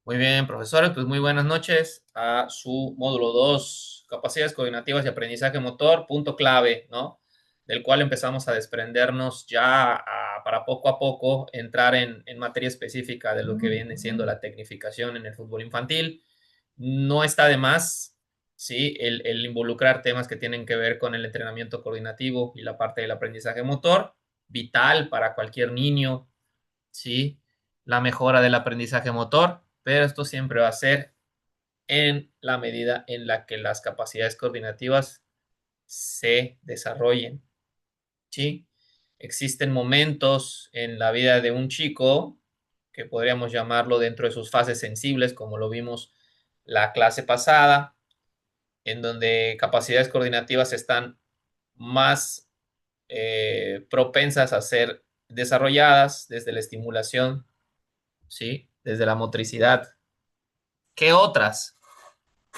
Muy bien, profesores, pues muy buenas noches a su módulo 2, capacidades coordinativas y aprendizaje motor, punto clave, ¿no? Del cual empezamos a desprendernos ya para poco a poco entrar en materia específica de lo que viene siendo la tecnificación en el fútbol infantil. No está de más, ¿sí? El involucrar temas que tienen que ver con el entrenamiento coordinativo y la parte del aprendizaje motor, vital para cualquier niño, ¿sí? La mejora del aprendizaje motor, pero esto siempre va a ser en la medida en la que las capacidades coordinativas se desarrollen, ¿sí? Existen momentos en la vida de un chico que podríamos llamarlo dentro de sus fases sensibles, como lo vimos la clase pasada, en donde capacidades coordinativas están más propensas a ser desarrolladas desde la estimulación, ¿sí? Desde la motricidad. ¿Qué otras?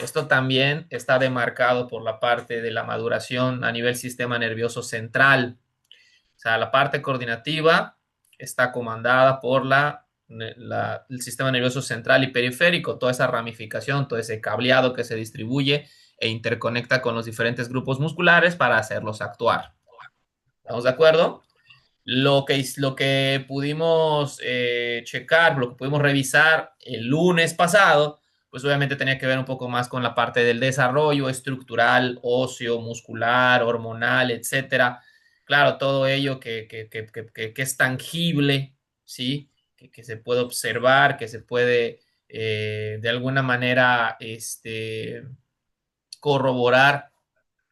Esto también está demarcado por la parte de la maduración a nivel sistema nervioso central. O sea, la parte coordinativa está comandada por el sistema nervioso central y periférico, toda esa ramificación, todo ese cableado que se distribuye e interconecta con los diferentes grupos musculares para hacerlos actuar. ¿Estamos de acuerdo? Lo que pudimos checar, lo que pudimos revisar el lunes pasado, pues obviamente tenía que ver un poco más con la parte del desarrollo estructural, óseo, muscular, hormonal, etcétera. Claro, todo ello que es tangible, ¿sí? Que se puede observar, que se puede de alguna manera corroborar,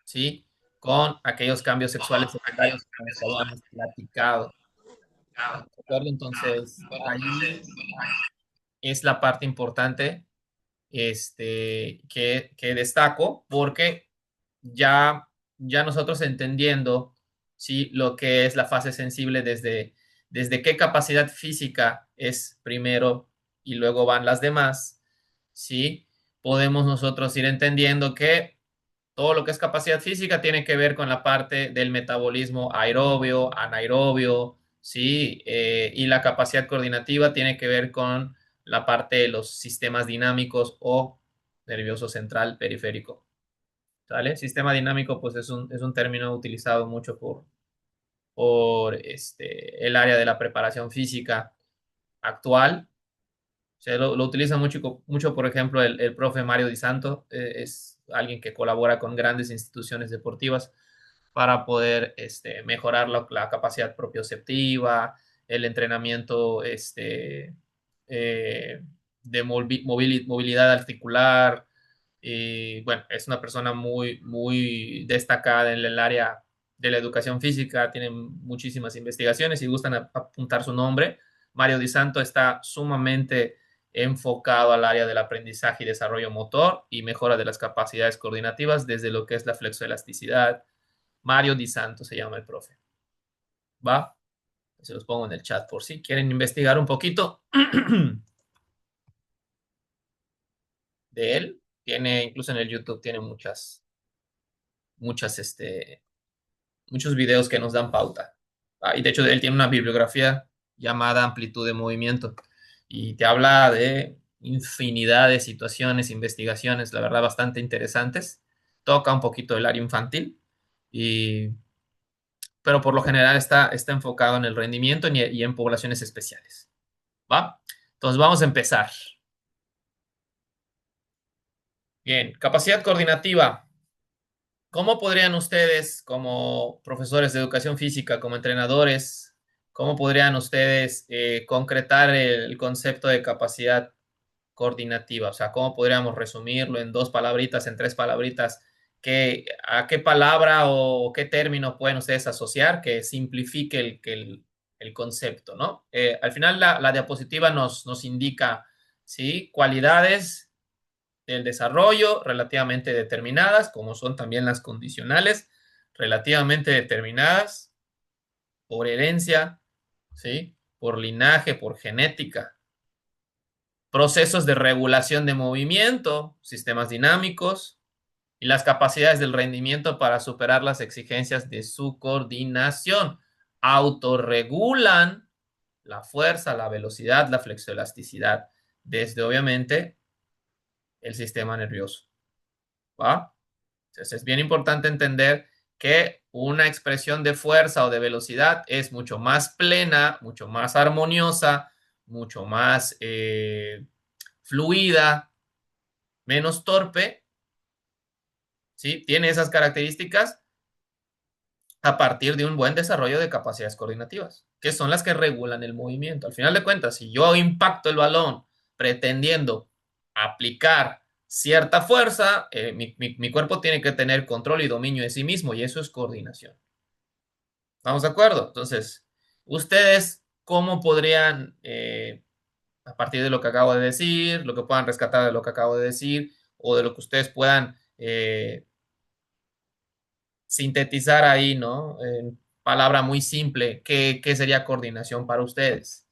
¿sí? Con aquellos cambios sexuales secundarios que nos habíamos platicado. ¿De acuerdo? Entonces, ahí es la parte importante que destaco porque ya nosotros entendiendo, ¿sí? Lo que es la fase sensible desde qué capacidad física es primero y luego van las demás, ¿sí? Podemos nosotros ir entendiendo que todo lo que es capacidad física tiene que ver con la parte del metabolismo aerobio, anaerobio, ¿sí? Y la capacidad coordinativa tiene que ver con la parte de los sistemas dinámicos o nervioso central periférico, ¿sale? Sistema dinámico, pues es un término utilizado mucho por el área de la preparación física actual. Se lo utiliza mucho, mucho, por ejemplo, el profe Mario Di Santo, es alguien que colabora con grandes instituciones deportivas para poder mejorar la capacidad propioceptiva, el entrenamiento eh, de movilidad articular. Y bueno, es una persona muy, muy destacada en el área de la educación física, tiene muchísimas investigaciones. Si gustan apuntar su nombre, Mario Di Santo está sumamente enfocado al área del aprendizaje y desarrollo motor y mejora de las capacidades coordinativas desde lo que es la flexoelasticidad. Mario Di Santo se llama el profe. ¿Va? Se los pongo en el chat por si quieren investigar un poquito de él. Tiene, incluso en el YouTube, tiene muchas, muchos videos que nos dan pauta. Y de hecho, él tiene una bibliografía llamada Amplitud de Movimiento y te habla de infinidad de situaciones, investigaciones, la verdad, bastante interesantes. Toca un poquito el área infantil, y, pero por lo general está enfocado en el rendimiento y en poblaciones especiales. ¿Va? Entonces vamos a empezar. Bien, capacidad coordinativa. ¿Cómo podrían ustedes, como profesores de educación física, como entrenadores, cómo podrían ustedes concretar el concepto de capacidad coordinativa? O sea, ¿cómo podríamos resumirlo en dos palabritas, en tres palabritas? ¿A qué palabra o qué término pueden ustedes asociar que simplifique el concepto, ¿no? Al final la diapositiva nos indica, ¿sí? Cualidades del desarrollo relativamente determinadas, como son también las condicionales relativamente determinadas por herencia, ¿sí? Por linaje, por genética. Procesos de regulación de movimiento, sistemas dinámicos y las capacidades del rendimiento para superar las exigencias de su coordinación. Autorregulan la fuerza, la velocidad, la flexoelasticidad. desde obviamente el sistema nervioso, ¿va? Entonces es bien importante entender que una expresión de fuerza o de velocidad es mucho más plena, mucho más armoniosa, mucho más fluida, menos torpe, ¿sí? Tiene esas características a partir de un buen desarrollo de capacidades coordinativas, que son las que regulan el movimiento. Al final de cuentas, si yo impacto el balón pretendiendo aplicar cierta fuerza, mi cuerpo tiene que tener control y dominio de sí mismo y eso es coordinación. ¿Estamos de acuerdo? Entonces, ustedes, ¿cómo podrían, a partir de lo que acabo de decir, lo que puedan rescatar de lo que acabo de decir, o de lo que ustedes puedan sintetizar ahí, ¿no? En palabra muy simple, ¿qué sería coordinación para ustedes?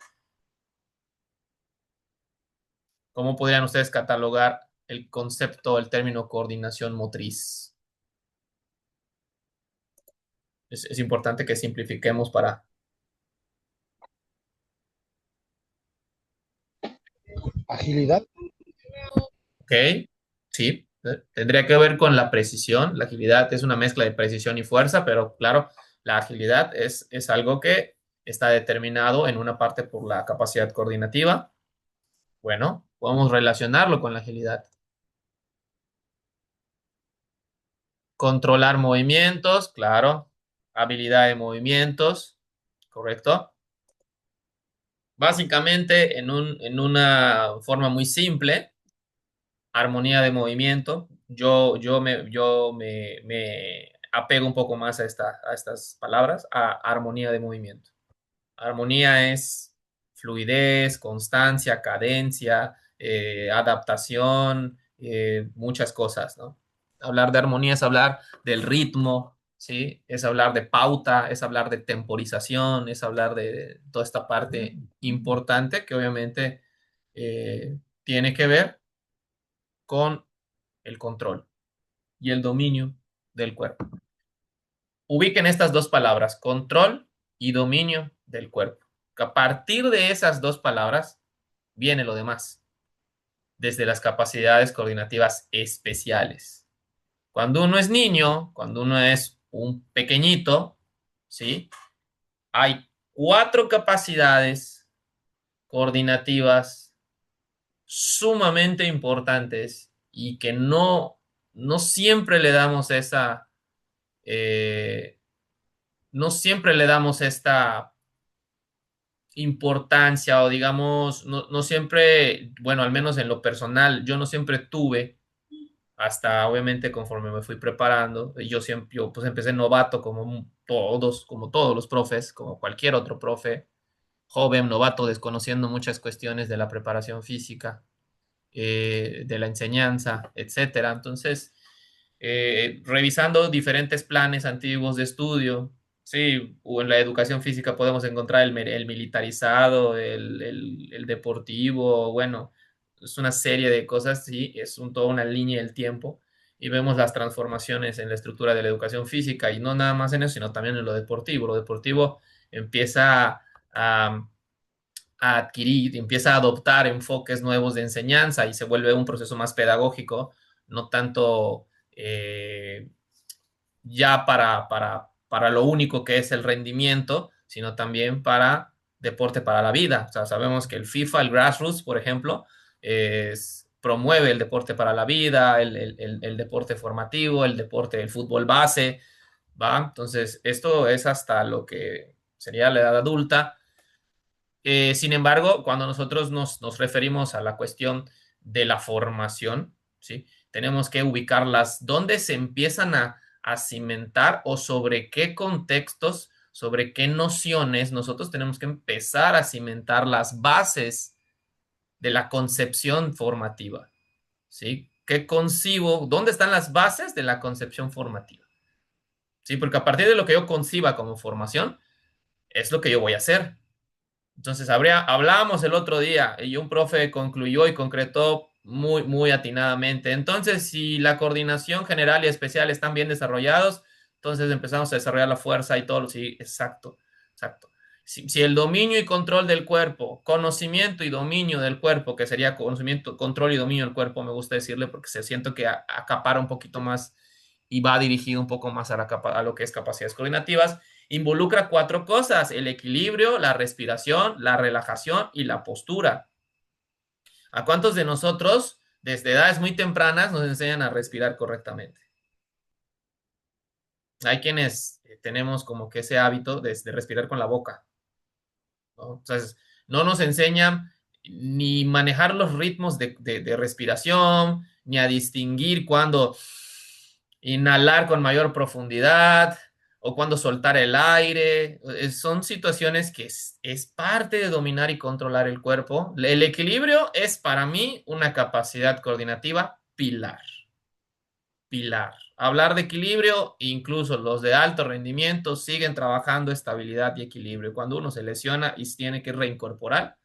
¿Cómo podrían ustedes catalogar el concepto, el término coordinación motriz? Es importante que simplifiquemos para, Agilidad, ¿ok? Sí, tendría que ver con la precisión. La agilidad es una mezcla de precisión y fuerza, pero claro, la agilidad es algo que está determinado en una parte por la capacidad coordinativa. Bueno, podemos relacionarlo con la agilidad. Controlar movimientos, claro. Habilidad de movimientos, correcto. Básicamente, en una forma muy simple, armonía de movimiento. Me apego un poco más a estas palabras, a armonía de movimiento. Armonía es fluidez, constancia, cadencia, adaptación, muchas cosas, ¿no? Hablar de armonía es hablar del ritmo, ¿sí? Es hablar de pauta, es hablar de temporización, es hablar de toda esta parte importante que obviamente tiene que ver con el control y el dominio del cuerpo. Ubiquen estas dos palabras, control y dominio del cuerpo. A partir de esas dos palabras viene lo demás, desde las capacidades coordinativas especiales. Cuando uno es niño, cuando uno es un pequeñito, ¿sí? Hay cuatro capacidades coordinativas sumamente importantes y que no siempre le damos eh, no siempre le damos esta importancia o digamos, no siempre, bueno, al menos en lo personal, yo no siempre tuve, hasta obviamente conforme me fui preparando, yo pues empecé novato como todos los profes, como cualquier otro profe, joven, novato, desconociendo muchas cuestiones de la preparación física, de la enseñanza, etcétera. Entonces, revisando diferentes planes antiguos de estudio, sí, o en la educación física podemos encontrar el militarizado, el deportivo, bueno, es una serie de cosas, sí, toda una línea del tiempo y vemos las transformaciones en la estructura de la educación física y no nada más en eso, sino también en lo deportivo. Lo deportivo empieza a adquirir, empieza a adoptar enfoques nuevos de enseñanza y se vuelve un proceso más pedagógico, no tanto ya para lo único que es el rendimiento, sino también para deporte para la vida. O sea, sabemos que el FIFA, el Grassroots, por ejemplo, promueve el deporte para la vida, el deporte formativo, el deporte del fútbol base, ¿va? Entonces, esto es hasta lo que sería la edad adulta. Sin embargo, cuando nosotros nos referimos a la cuestión de la formación, ¿sí? Tenemos que ubicarlas dónde se empiezan a cimentar o sobre qué contextos, sobre qué nociones nosotros tenemos que empezar a cimentar las bases de la concepción formativa, ¿sí? ¿Qué concibo? ¿Dónde están las bases de la concepción formativa? ¿Sí? Porque a partir de lo que yo conciba como formación, es lo que yo voy a hacer. Entonces, hablábamos el otro día y un profe concluyó y concretó muy atinadamente. Entonces, si la coordinación general y especial están bien desarrollados, entonces empezamos a desarrollar la fuerza y todo. Sí, exacto, exacto. Si el dominio y control del cuerpo, conocimiento y dominio del cuerpo, que sería conocimiento, control y dominio del cuerpo, me gusta decirle porque se siento que acapara un poquito más y va dirigido un poco más a lo que es capacidades coordinativas, involucra cuatro cosas: el equilibrio, la respiración, la relajación y la postura. ¿A cuántos de nosotros, desde edades muy tempranas, nos enseñan a respirar correctamente? Hay quienes tenemos como que ese hábito de respirar con la boca, ¿no? O sea, no nos enseñan ni manejar los ritmos de respiración, ni a distinguir cuándo inhalar con mayor profundidad o cuándo soltar el aire. Son situaciones que es parte de dominar y controlar el cuerpo. El equilibrio es para mí una capacidad coordinativa pilar. Pilar. Hablar de equilibrio, incluso los de alto rendimiento siguen trabajando estabilidad y equilibrio. Cuando uno se lesiona y tiene que reincorporar,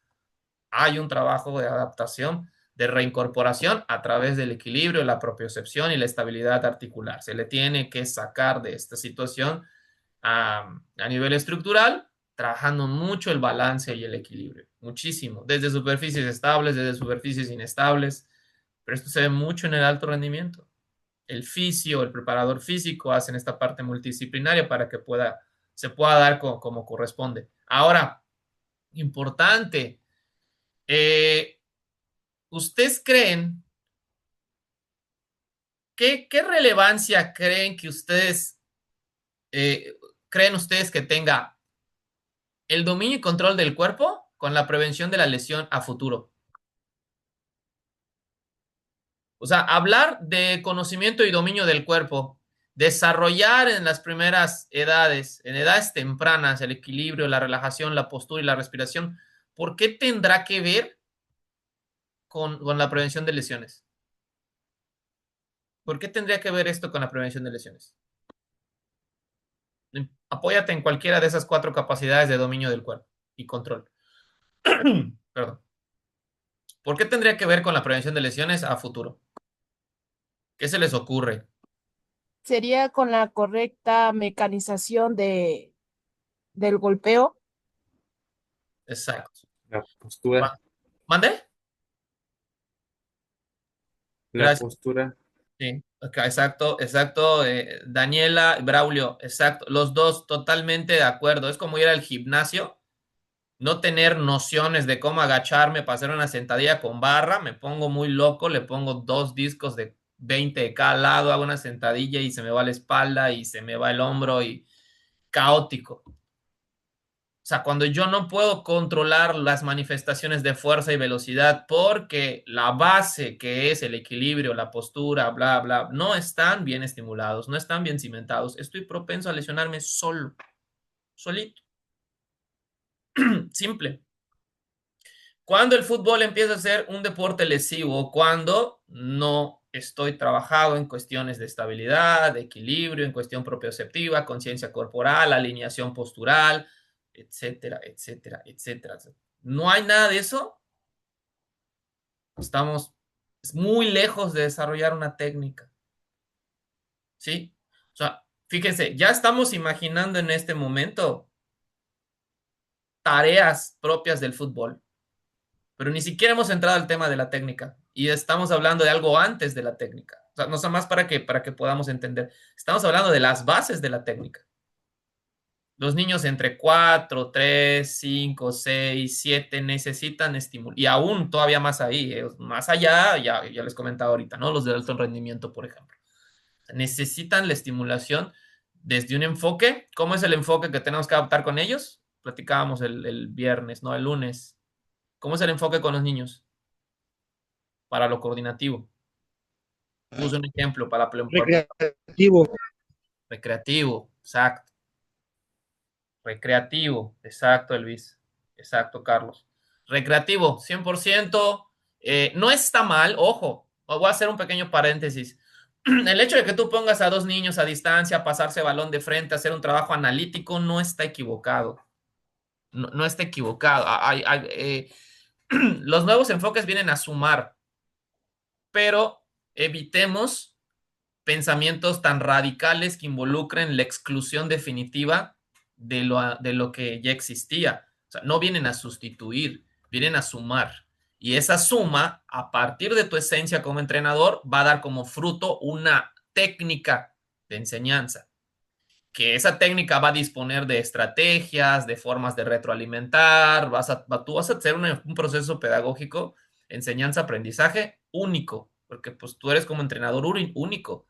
hay un trabajo de adaptación, de reincorporación a través del equilibrio, la propiocepción y la estabilidad articular. Se le tiene que sacar de esta situación a nivel estructural, trabajando mucho el balance y el equilibrio, muchísimo, desde superficies estables, desde superficies inestables, pero esto se ve mucho en el alto rendimiento. El fisio, el preparador físico hacen esta parte multidisciplinaria para que se pueda dar como corresponde. Ahora, importante, eh, ¿ustedes creen, qué relevancia eh, creen ustedes que tenga el dominio y control del cuerpo con la prevención de la lesión a futuro? O sea, hablar de conocimiento y dominio del cuerpo, desarrollar en las primeras edades, en edades tempranas, el equilibrio, la relajación, la postura y la respiración, ¿por qué tendrá que ver con la prevención de lesiones? ¿Por qué tendría que ver esto con la prevención de lesiones? Apóyate en cualquiera de esas cuatro capacidades de dominio del cuerpo y control. Perdón. ¿Por qué tendría que ver con la prevención de lesiones a futuro? ¿Qué se les ocurre? Sería con la correcta mecanización del golpeo. Exacto. La postura, ¿Mande? la Gracias. postura. Sí, ok, exacto, exacto. Daniela, Braulio, exacto. Los dos totalmente de acuerdo. Es como ir al gimnasio, no tener nociones de cómo agacharme para hacer una sentadilla con barra. Me pongo muy loco, le pongo dos discos de 20 de cada lado, hago una sentadilla y se me va la espalda y se me va el hombro y caótico. O sea, cuando yo no puedo controlar las manifestaciones de fuerza y velocidad porque la base que es el equilibrio, la postura, bla, bla, no están bien estimulados, no están bien cimentados, estoy propenso a lesionarme solo, solito. Simple. Cuando el fútbol empieza a ser un deporte lesivo, cuando no estoy trabajado en cuestiones de estabilidad, de equilibrio, en cuestión propioceptiva, conciencia corporal, alineación postural, etcétera, etcétera, etcétera. No hay nada de eso. Estamos muy lejos de desarrollar una técnica, ¿sí? O sea, fíjense, ya estamos imaginando en este momento tareas propias del fútbol, pero ni siquiera hemos entrado al tema de la técnica y estamos hablando de algo antes de la técnica. O sea, no sé más para que podamos entender. Estamos hablando de las bases de la técnica. Los niños entre 4, 3, 5, 6, 7 necesitan estímulo. Y aún todavía más ahí, más allá, ya les comentaba ahorita, ¿no? Los de alto rendimiento, por ejemplo. Necesitan la estimulación desde un enfoque. ¿Cómo es el enfoque que tenemos que adaptar con ellos? Platicábamos el viernes, ¿no? El lunes. ¿Cómo es el enfoque con los niños? Para lo coordinativo. Puse un ejemplo para Recreativo. recreativo, exacto. Recreativo, exacto, Elvis. Exacto, Carlos. Recreativo, 100%. No está mal, ojo, voy a hacer un pequeño paréntesis. El hecho de que tú pongas a dos niños a distancia, pasarse balón de frente, hacer un trabajo analítico, no está equivocado. No, no está equivocado. Los nuevos enfoques vienen a sumar, pero evitemos pensamientos tan radicales que involucren la exclusión definitiva de lo que ya existía. O sea, no vienen a sustituir, vienen a sumar. Y esa suma, a partir de tu esencia como entrenador, va a dar como fruto una técnica de enseñanza, que esa técnica va a disponer de estrategias, de formas de retroalimentar, tú vas a hacer un proceso pedagógico, enseñanza-aprendizaje único, porque pues tú eres como entrenador único.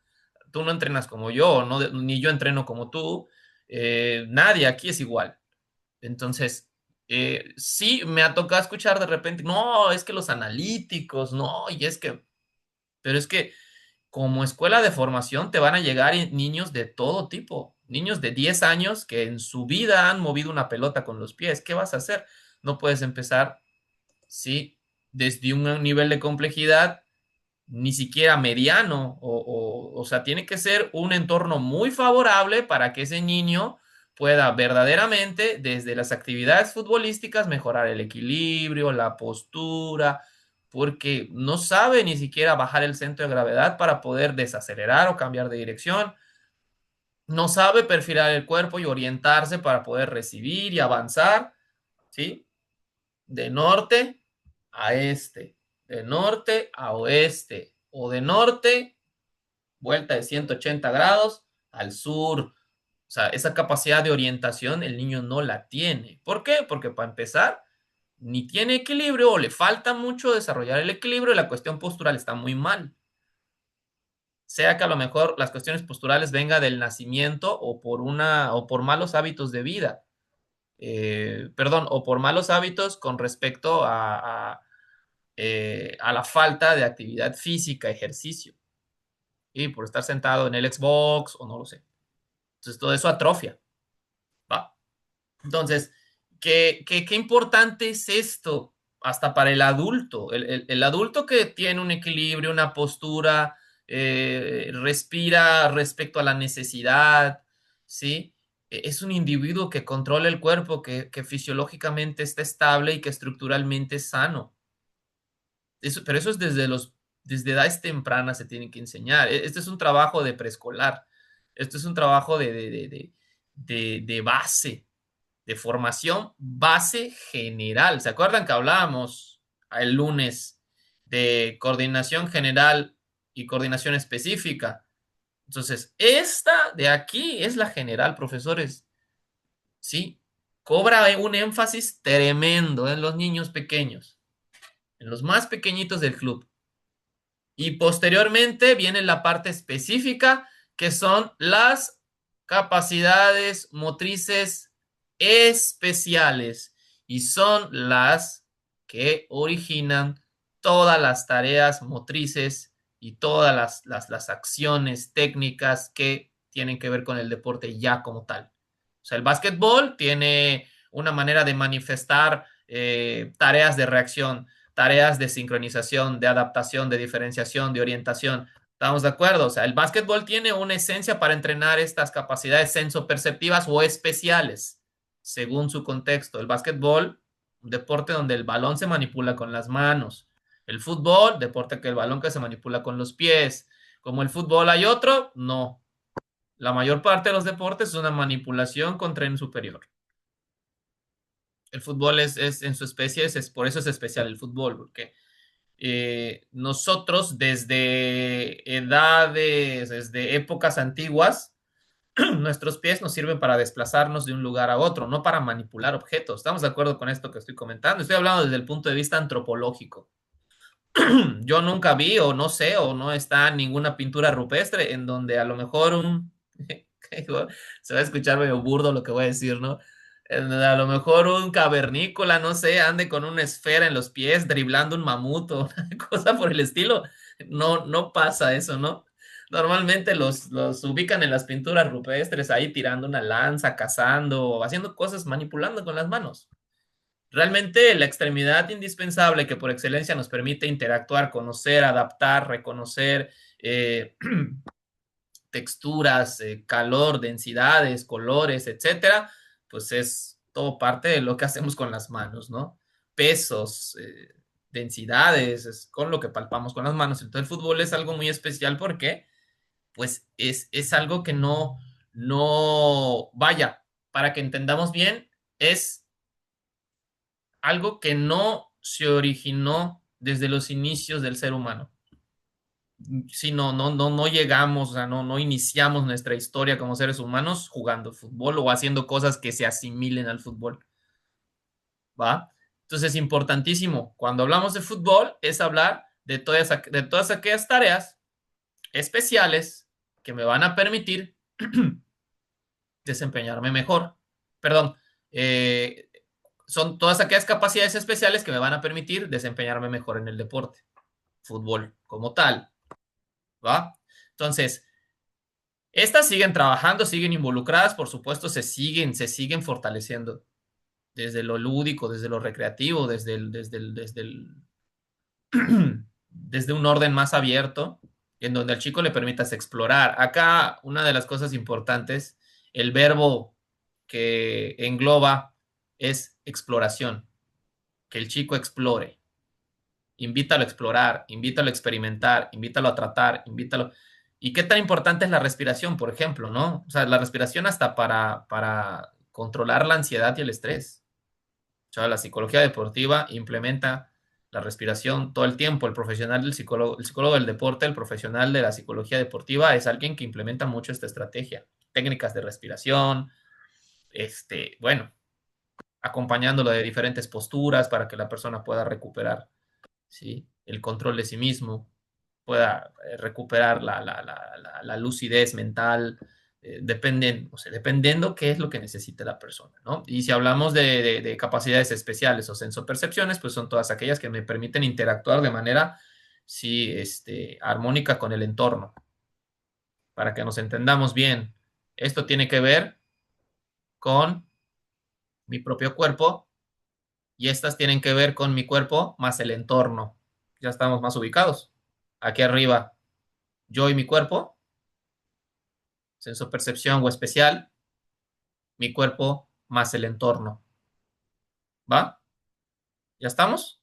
Tú no entrenas como yo, no, ni yo entreno como tú, nadie aquí es igual. Entonces, sí, me ha tocado escuchar de repente, no, es que los analíticos, no, y es que, pero es que como escuela de formación te van a llegar niños de todo tipo, niños de 10 años que en su vida han movido una pelota con los pies. ¿Qué vas a hacer? No puedes empezar, sí, desde un nivel de complejidad ni siquiera mediano, o sea, tiene que ser un entorno muy favorable para que ese niño pueda verdaderamente, desde las actividades futbolísticas, mejorar el equilibrio, la postura, porque no sabe ni siquiera bajar el centro de gravedad para poder desacelerar o cambiar de dirección, no sabe perfilar el cuerpo y orientarse para poder recibir y avanzar, ¿sí? De norte a este, de norte a oeste, o de norte, vuelta de 180 grados al sur. O sea, esa capacidad de orientación el niño no la tiene. ¿Por qué? Porque para empezar, ni tiene equilibrio o le falta mucho desarrollar el equilibrio y la cuestión postural está muy mal. Sea que a lo mejor las cuestiones posturales venga del nacimiento o por malos hábitos de vida. Perdón, o por malos hábitos con respecto a la falta de actividad física, ejercicio, y por estar sentado en el Xbox o no lo sé. Entonces todo eso atrofia. ¿Va? Entonces, ¿qué importante es esto hasta para el adulto? El adulto que tiene un equilibrio, una postura, respira respecto a la necesidad, ¿sí? Es un individuo que controla el cuerpo, que fisiológicamente está estable y que estructuralmente es sano. Pero eso es desde edades tempranas se tiene que enseñar. Este es un trabajo de preescolar. Esto es un trabajo de base, de formación base general. ¿Se acuerdan que hablábamos el lunes de coordinación general y coordinación específica? Entonces, esta de aquí es la general, profesores. Sí, cobra un énfasis tremendo en los niños pequeños, en los más pequeñitos del club. Y posteriormente viene la parte específica, que son las capacidades motrices especiales. Y son las que originan todas las tareas motrices y todas las acciones técnicas que tienen que ver con el deporte ya como tal. O sea, el básquetbol tiene una manera de manifestar tareas de reacción, tareas de sincronización, de adaptación, de diferenciación, de orientación. ¿Estamos de acuerdo? O sea, el básquetbol tiene una esencia para entrenar estas capacidades sensoperceptivas o especiales, según su contexto. El básquetbol, un deporte donde el balón se manipula con las manos. El fútbol, deporte que el balón que se manipula con los pies. Como el fútbol hay otro, no. La mayor parte de los deportes es una manipulación con tren superior. El fútbol es en su especie, por eso es especial el fútbol, porque nosotros desde edades, desde épocas antiguas, nuestros pies nos sirven para desplazarnos de un lugar a otro, no para manipular objetos. ¿Estamos de acuerdo con esto que estoy comentando? Estoy hablando desde el punto de vista antropológico. Yo nunca vi o no sé o no está ninguna pintura rupestre en donde a lo mejor se va a escuchar medio burdo lo que voy a decir, ¿no? En donde a lo mejor un cavernícola, no sé, ande con una esfera en los pies driblando un mamut o una cosa por el estilo. No, no pasa eso, ¿no? Normalmente los ubican en las pinturas rupestres ahí tirando una lanza, cazando, haciendo cosas, manipulando con las manos. Realmente la extremidad indispensable que por excelencia nos permite interactuar, conocer, adaptar, reconocer texturas, calor, densidades, colores, etcétera, pues es todo parte de lo que hacemos con las manos, ¿no? Pesos, densidades, es con lo que palpamos con las manos. Entonces el fútbol es algo muy especial porque pues es algo que no, vaya, para que entendamos bien, es algo que no se originó desde los inicios del ser humano. Si no llegamos, o sea, no iniciamos nuestra historia como seres humanos jugando fútbol o haciendo cosas que se asimilen al fútbol, ¿va? Entonces es importantísimo, cuando hablamos de fútbol, es hablar de todas aquellas tareas especiales que me van a permitir desempeñarme mejor. Perdón, eh, son todas aquellas capacidades especiales que me van a permitir desempeñarme mejor en el deporte, fútbol como tal, ¿va? Entonces, estas siguen trabajando, siguen involucradas, por supuesto, se siguen fortaleciendo desde lo lúdico, desde lo recreativo, desde un orden más abierto, en donde al chico le permitas explorar. Acá, una de las cosas importantes, el verbo que engloba es exploración, que el chico explore. Invítalo a explorar, invítalo a experimentar, invítalo a tratar, invítalo. ¿Y qué tan importante es la respiración, por ejemplo, no? O sea, la respiración hasta para controlar la ansiedad y el estrés. O sea, la psicología deportiva implementa la respiración todo el tiempo. El psicólogo del deporte, el profesional de la psicología deportiva es alguien que implementa mucho esta estrategia. Técnicas de respiración, bueno, acompañándolo de diferentes posturas para que la persona pueda recuperar, ¿sí? El control de sí mismo, pueda recuperar la lucidez mental, o sea, dependiendo qué es lo que necesite la persona, ¿no? Y si hablamos de capacidades especiales o sensopercepciones, pues son todas aquellas que me permiten interactuar de manera, sí, armónica con el entorno, para que nos entendamos bien. Esto tiene que ver con mi propio cuerpo y estas tienen que ver con mi cuerpo más el entorno. Ya estamos más ubicados. Aquí arriba, yo y mi cuerpo, sensopercepción o especial, mi cuerpo más el entorno. ¿Va? ¿Ya estamos?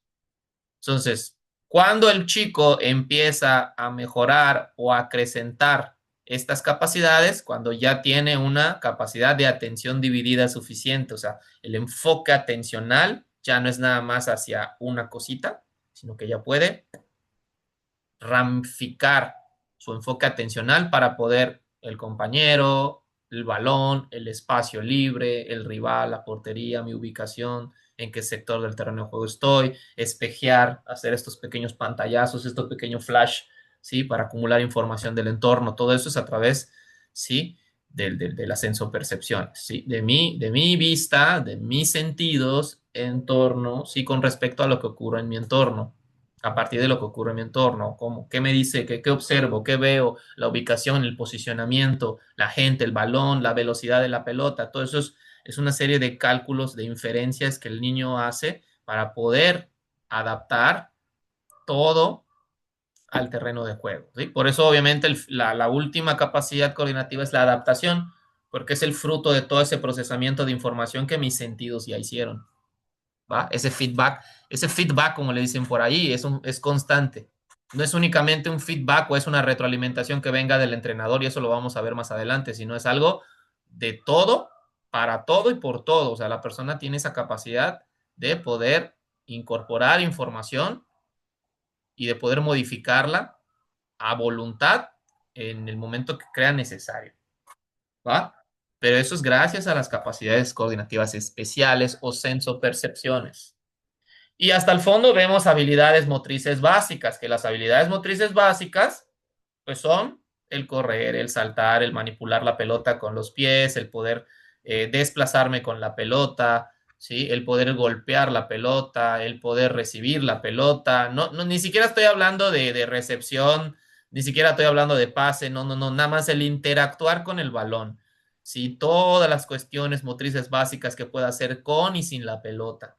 Entonces, cuando el chico empieza a mejorar o a acrecentar estas capacidades, cuando ya tiene una capacidad de atención dividida suficiente, o sea, el enfoque atencional ya no es nada más hacia una cosita, sino que ya puede ramificar su enfoque atencional para poder el compañero, el balón, el espacio libre, el rival, la portería, mi ubicación, en qué sector del terreno de juego estoy, espejear, hacer estos pequeños pantallazos, estos pequeños flash, ¿sí? Para acumular información del entorno. Todo eso es a través, ¿sí? De la sensopercepción, ¿sí? De mi vista, de mis sentidos, entorno, ¿sí? Con respecto a lo que ocurre en mi entorno, a partir de lo que ocurre en mi entorno, como qué me dice, qué observo, qué veo, la ubicación, el posicionamiento, la gente, el balón, la velocidad de la pelota, todo eso es una serie de cálculos, de inferencias que el niño hace para poder adaptar todo al terreno de juego, ¿sí? Por eso, obviamente, la última capacidad coordinativa es la adaptación, porque es el fruto de todo ese procesamiento de información que mis sentidos ya hicieron. ¿Va? Ese feedback, como le dicen por ahí, es constante. No es únicamente un feedback o es una retroalimentación que venga del entrenador y eso lo vamos a ver más adelante, sino es algo de todo, para todo y por todo. O sea, la persona tiene esa capacidad de poder incorporar información y de poder modificarla a voluntad en el momento que crea necesario. ¿Va? Pero eso es gracias a las capacidades coordinativas especiales o sensopercepciones. Y hasta el fondo vemos habilidades motrices básicas, que las habilidades motrices básicas, pues son el correr, el saltar, el manipular la pelota con los pies, el poder desplazarme con la pelota, ¿sí? El poder golpear la pelota, el poder recibir la pelota. No, no, ni siquiera estoy hablando de recepción, ni siquiera estoy hablando de pase, no, nada más el interactuar con el balón. Sí, todas las cuestiones motrices básicas que pueda hacer con y sin la pelota,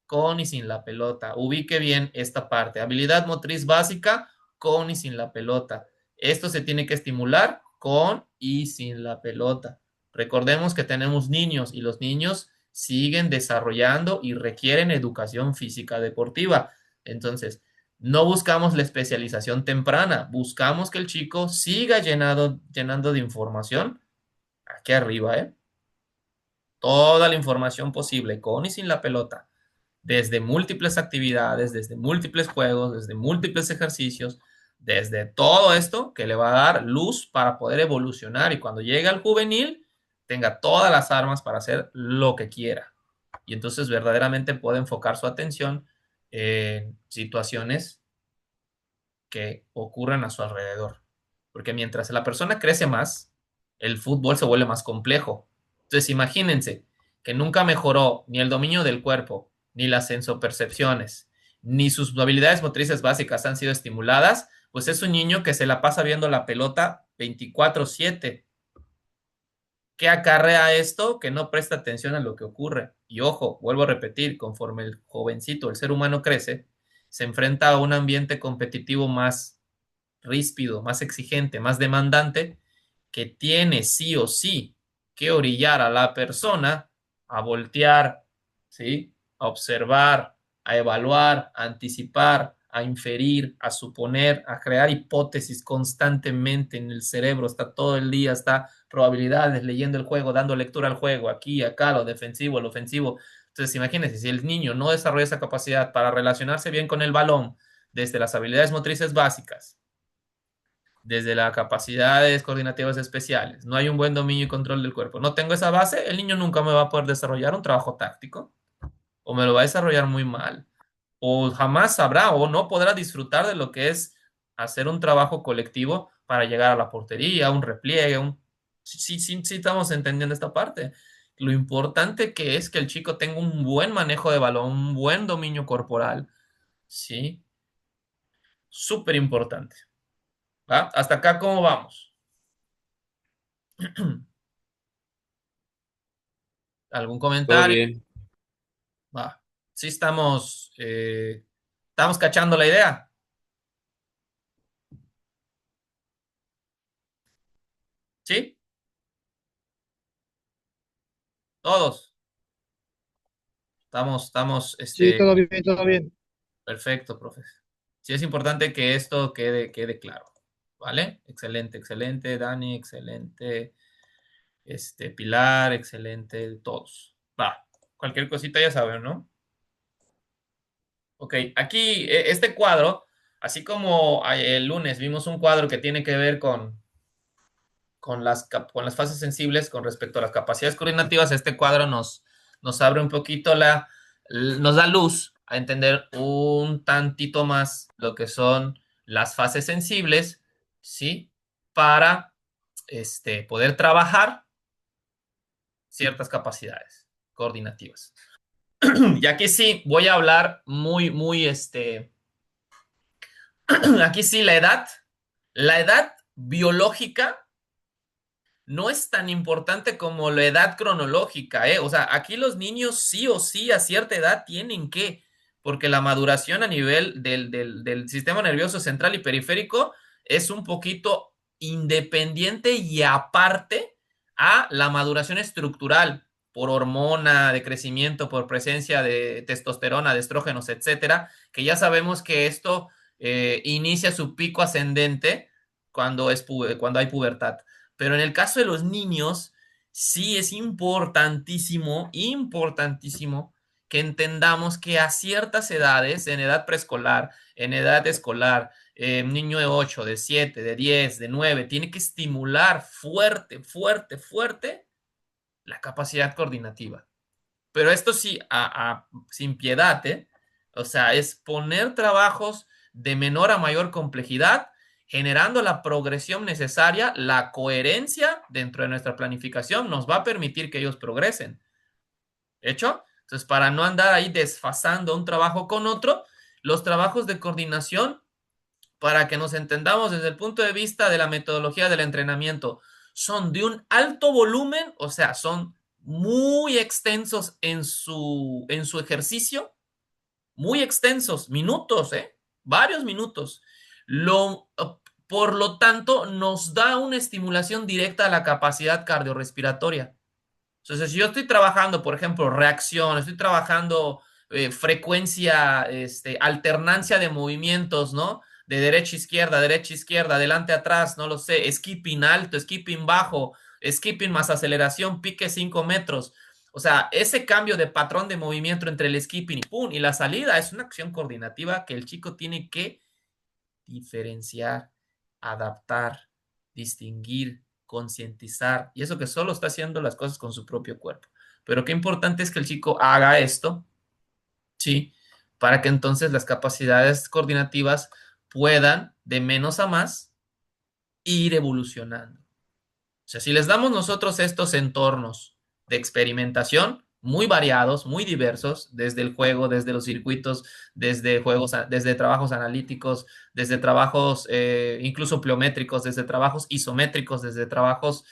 con y sin la pelota. Ubique bien esta parte. Habilidad motriz básica con y sin la pelota. Esto se tiene que estimular con y sin la pelota. Recordemos que tenemos niños y los niños siguen desarrollando y requieren educación física deportiva. Entonces, no buscamos la especialización temprana, buscamos que el chico siga llenando de información aquí arriba, ¿eh? toda la información posible, con y sin la pelota, desde múltiples actividades, desde múltiples juegos, desde múltiples ejercicios, desde todo esto que le va a dar luz para poder evolucionar y cuando llegue al juvenil tenga todas las armas para hacer lo que quiera. Y entonces verdaderamente puede enfocar su atención en situaciones que ocurren a su alrededor. Porque mientras la persona crece más, el fútbol se vuelve más complejo. Entonces imagínense que nunca mejoró ni el dominio del cuerpo, ni las sensopercepciones, ni sus habilidades motrices básicas han sido estimuladas, pues es un niño que se la pasa viendo la pelota 24/7. ¿Qué acarrea esto? Que no presta atención a lo que ocurre. Y ojo, vuelvo a repetir, conforme el jovencito, el ser humano crece, se enfrenta a un ambiente competitivo más ríspido, más exigente, más demandante, que tiene sí o sí que orillar a la persona a voltear, ¿sí? A observar, a evaluar, a anticipar, a inferir, a suponer, a crear hipótesis constantemente en el cerebro, está todo el día, está probabilidades, leyendo el juego, dando lectura al juego, aquí, acá, lo defensivo, lo ofensivo. Entonces, imagínense, si el niño no desarrolla esa capacidad para relacionarse bien con el balón, desde las habilidades motrices básicas, desde las capacidades coordinativas especiales, no hay un buen dominio y control del cuerpo, no tengo esa base, el niño nunca me va a poder desarrollar un trabajo táctico, o me lo va a desarrollar muy mal, o jamás sabrá o no podrá disfrutar de lo que es hacer un trabajo colectivo para llegar a la portería, un repliegue, Sí, sí, sí, sí estamos entendiendo esta parte. Lo importante que es que el chico tenga un buen manejo de balón, un buen dominio corporal, ¿sí? Súper importante. ¿Va? Hasta acá, ¿cómo vamos? ¿Algún Todo comentario? bien. Va. Sí estamos cachando la idea. ¿Sí? Todos. Sí, todo bien, todo bien. Perfecto, profe. Sí es importante que esto quede claro. ¿Vale? Excelente, excelente, Dani, excelente, Pilar, excelente, todos. Va. Cualquier cosita ya saben, ¿no? Ok, aquí este cuadro, así como el lunes vimos un cuadro que tiene que ver con las fases sensibles con respecto a las capacidades coordinativas, este cuadro nos abre un poquito nos da luz a entender un tantito más lo que son las fases sensibles, ¿sí? Para poder trabajar ciertas capacidades coordinativas. Y aquí sí voy a hablar aquí sí la edad biológica no es tan importante como la edad cronológica, ¿eh? O sea, aquí los niños sí o sí a cierta edad tienen que, porque la maduración a nivel del sistema nervioso central y periférico es un poquito independiente y aparte a la maduración estructural por hormona de crecimiento, por presencia de testosterona, de estrógenos, etcétera, que ya sabemos que esto inicia su pico ascendente cuando hay pubertad. Pero en el caso de los niños, sí es importantísimo, importantísimo que entendamos que a ciertas edades, en edad preescolar, en edad escolar, niño de 8, de 7, de 10, de 9, tiene que estimular fuerte, fuerte, fuerte la capacidad coordinativa. Pero esto sí, sin piedad, ¿eh? O sea, es poner trabajos de menor a mayor complejidad, generando la progresión necesaria, la coherencia dentro de nuestra planificación nos va a permitir que ellos progresen. ¿Hecho? Entonces, para no andar ahí desfasando un trabajo con otro, los trabajos de coordinación, para que nos entendamos desde el punto de vista de la metodología del entrenamiento, son de un alto volumen, o sea, son muy extensos en su ejercicio, muy extensos, minutos, ¿eh? Varios minutos. Lo, por lo tanto, nos da una estimulación directa a la capacidad cardiorrespiratoria. Entonces, si yo estoy trabajando, por ejemplo, reacción, estoy trabajando frecuencia, alternancia de movimientos, ¿no? De derecha, izquierda, adelante, atrás, no lo sé, skipping alto, skipping bajo, skipping más aceleración, pique 5 metros. O sea, ese cambio de patrón de movimiento entre el skipping y pum y la salida es una acción coordinativa que el chico tiene que diferenciar, adaptar, distinguir, concientizar. Y eso que solo está haciendo las cosas con su propio cuerpo. Pero qué importante es que el chico haga esto, ¿sí? Para que entonces las capacidades coordinativas puedan, de menos a más, ir evolucionando. O sea, si les damos nosotros estos entornos de experimentación muy variados, muy diversos, desde el juego, desde los circuitos, desde juegos, desde trabajos analíticos, desde trabajos incluso pliométricos, desde trabajos isométricos, desde trabajos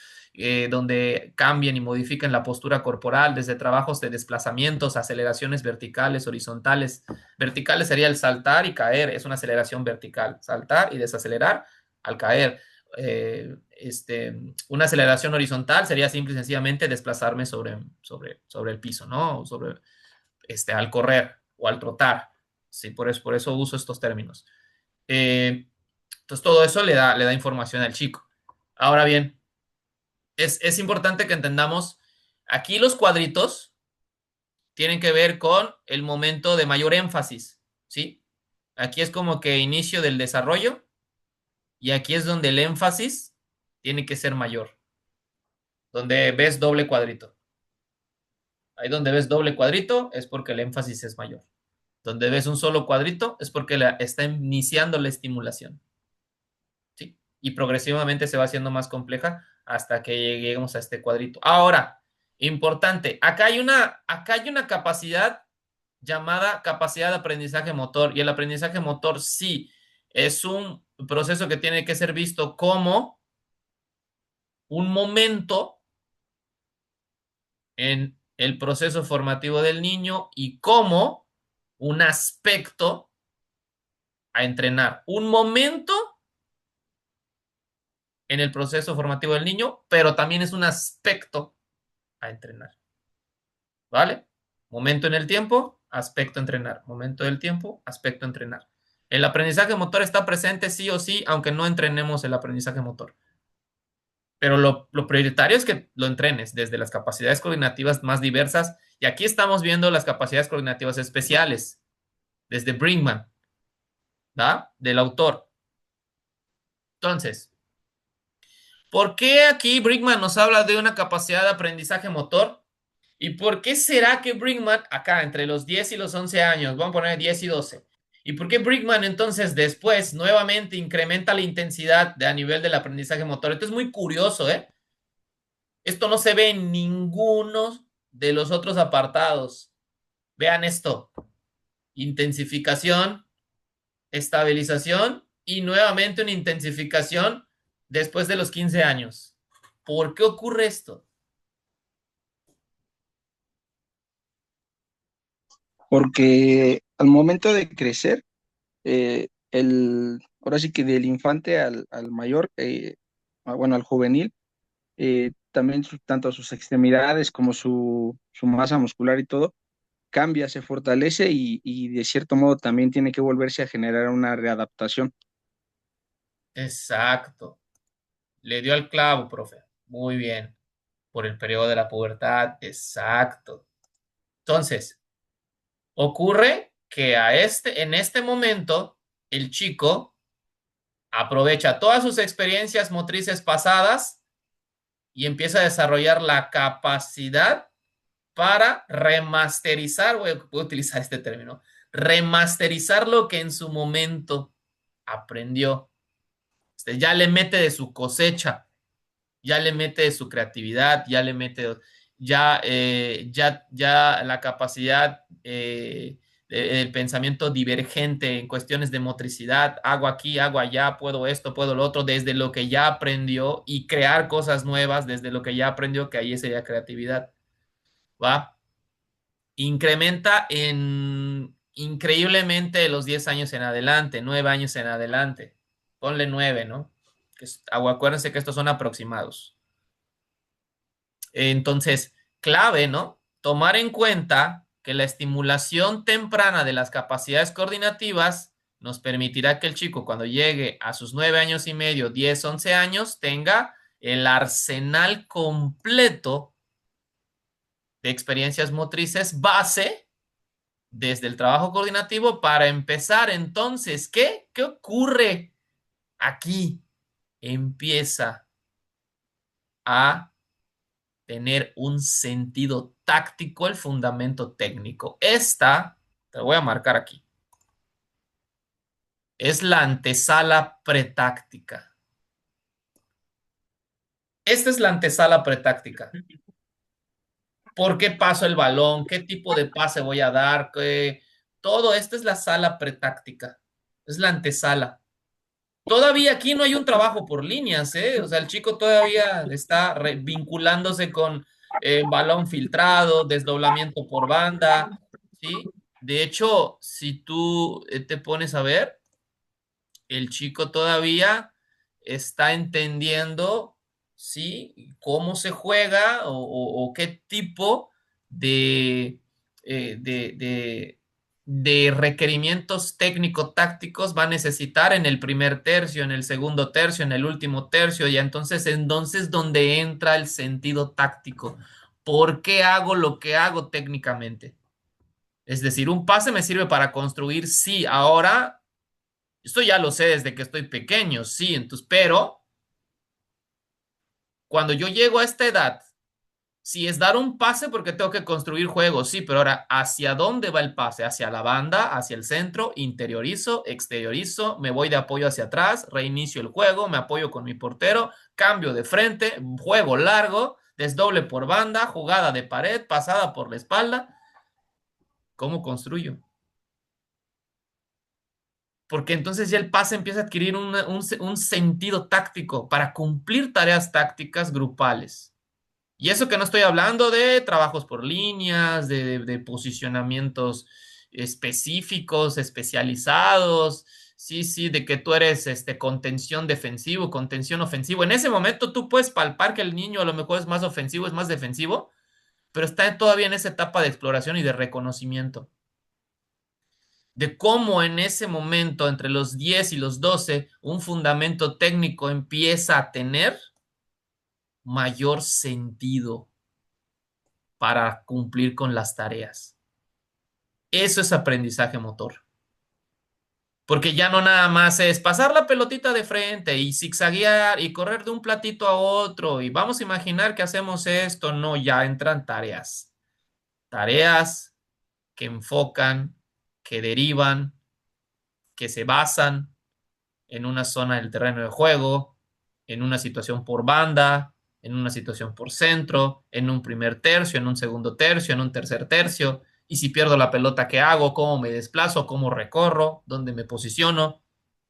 donde cambien y modifiquen la postura corporal, desde trabajos de desplazamientos, aceleraciones verticales, horizontales. Verticales sería el saltar y caer, es una aceleración vertical, saltar y desacelerar al caer. Una aceleración horizontal sería simple y sencillamente desplazarme sobre el piso, ¿no? Al correr o al trotar. Sí, por eso uso estos términos. Entonces, todo eso le da información al chico. Ahora bien, es importante que entendamos, aquí los cuadritos tienen que ver con el momento de mayor énfasis, ¿sí? Aquí es como que inicio del desarrollo y aquí es donde el énfasis tiene que ser mayor, donde ves doble cuadrito. Ahí donde ves doble cuadrito es porque el énfasis es mayor. Donde ves un solo cuadrito es porque está iniciando la estimulación. ¿Sí? Y progresivamente se va haciendo más compleja hasta que lleguemos a este cuadrito. Ahora, importante, acá hay una capacidad llamada capacidad de aprendizaje motor. Y el aprendizaje motor sí es un proceso que tiene que ser visto como un momento en el proceso formativo del niño y como un aspecto a entrenar. Un momento en el proceso formativo del niño, pero también es un aspecto a entrenar. ¿Vale? Momento en el tiempo, aspecto a entrenar. Momento del tiempo, aspecto a entrenar. El aprendizaje motor está presente sí o sí, aunque no entrenemos el aprendizaje motor. Pero lo prioritario es que lo entrenes desde las capacidades coordinativas más diversas. Y aquí estamos viendo las capacidades coordinativas especiales, desde Brinkman, ¿da? Del autor. Entonces, ¿por qué aquí Brinkman nos habla de una capacidad de aprendizaje motor? ¿Y por qué será que Brinkman, acá entre los 10 y los 11 años, vamos a poner 10 y 12, ¿y por qué Brinkman entonces después nuevamente incrementa la intensidad a nivel del aprendizaje motor? Esto es muy curioso, ¿eh? Esto no se ve en ninguno de los otros apartados. Vean esto. Intensificación, estabilización y nuevamente una intensificación después de los 15 años. ¿Por qué ocurre esto? Porque al momento de crecer, ahora sí que del infante al mayor, bueno, al juvenil, también tanto sus extremidades como su masa muscular y todo, cambia, se fortalece y de cierto modo también tiene que volverse a generar una readaptación. Exacto. Le dio al clavo, profe. Muy bien. Por el periodo de la pubertad. Exacto. Entonces, ocurre que en este momento, el chico aprovecha todas sus experiencias motrices pasadas y empieza a desarrollar la capacidad para remasterizar, voy a utilizar este término, remasterizar lo que en su momento aprendió. Ya le mete de su cosecha, ya le mete de su creatividad, ya le mete, ya la capacidad del pensamiento divergente en cuestiones de motricidad, hago aquí, hago allá, puedo esto, puedo lo otro, desde lo que ya aprendió y crear cosas nuevas desde lo que ya aprendió, que ahí sería creatividad, ¿va? Incrementa increíblemente de los 10 años en adelante, 9 años en adelante. Ponle 9, ¿no? Acuérdense que estos son aproximados. Entonces, clave, ¿no? Tomar en cuenta que la estimulación temprana de las capacidades coordinativas nos permitirá que el chico cuando llegue a sus 9 años y medio, 10, 11 años, tenga el arsenal completo de experiencias motrices base desde el trabajo coordinativo para empezar. Entonces, ¿qué ocurre aquí? Empieza a tener un sentido táctico el fundamento técnico. Esta, te voy a marcar aquí, es la antesala pretáctica. Esta es la antesala pretáctica. ¿Por qué paso el balón? ¿Qué tipo de pase voy a dar? Todo esto es la sala pretáctica. Es la antesala. Todavía aquí no hay un trabajo por líneas, ¿eh? O sea, el chico todavía está vinculándose con balón filtrado, desdoblamiento por banda, ¿sí? De hecho, si tú te pones a ver, el chico todavía está entendiendo, ¿sí? Cómo se juega o qué tipo de, eh, de, de, de requerimientos técnico-tácticos va a necesitar en el primer tercio, en el segundo tercio, en el último tercio, y entonces donde entra el sentido táctico. ¿Por qué hago lo que hago técnicamente? Es decir, un pase me sirve para construir, sí, ahora esto ya lo sé desde que estoy pequeño, sí, entonces, pero cuando yo llego a esta edad, sí es dar un pase porque tengo que construir juegos, sí, pero ahora, ¿hacia dónde va el pase? ¿Hacia la banda? ¿Hacia el centro? ¿Interiorizo? ¿Exteriorizo? ¿Me voy de apoyo hacia atrás? ¿Reinicio el juego? ¿Me apoyo con mi portero? ¿Cambio de frente? ¿Juego largo? ¿Desdoble por banda? ¿Jugada de pared? ¿Pasada por la espalda? ¿Cómo construyo? Porque entonces ya el pase empieza a adquirir un sentido táctico para cumplir tareas tácticas grupales. Y eso que no estoy hablando de trabajos por líneas, de posicionamientos específicos, especializados, sí, sí, de que tú eres contención defensivo, contención ofensivo. En ese momento tú puedes palpar que el niño a lo mejor es más ofensivo, es más defensivo, pero está todavía en esa etapa de exploración y de reconocimiento de cómo en ese momento, entre los 10 y los 12 un fundamento técnico empieza a tener mayor sentido para cumplir con las tareas. Eso es aprendizaje motor. Porque ya no nada más es pasar la pelotita de frente y zigzaguear y correr de un platito a otro y vamos a imaginar que hacemos esto. No, ya entran tareas. Tareas que enfocan, que derivan, que se basan en una zona del terreno de juego, en una situación por banda, en una situación por centro, en un primer tercio, en un segundo tercio, en un tercer tercio. Y si pierdo la pelota, ¿qué hago? ¿Cómo me desplazo? ¿Cómo recorro? ¿Dónde me posiciono?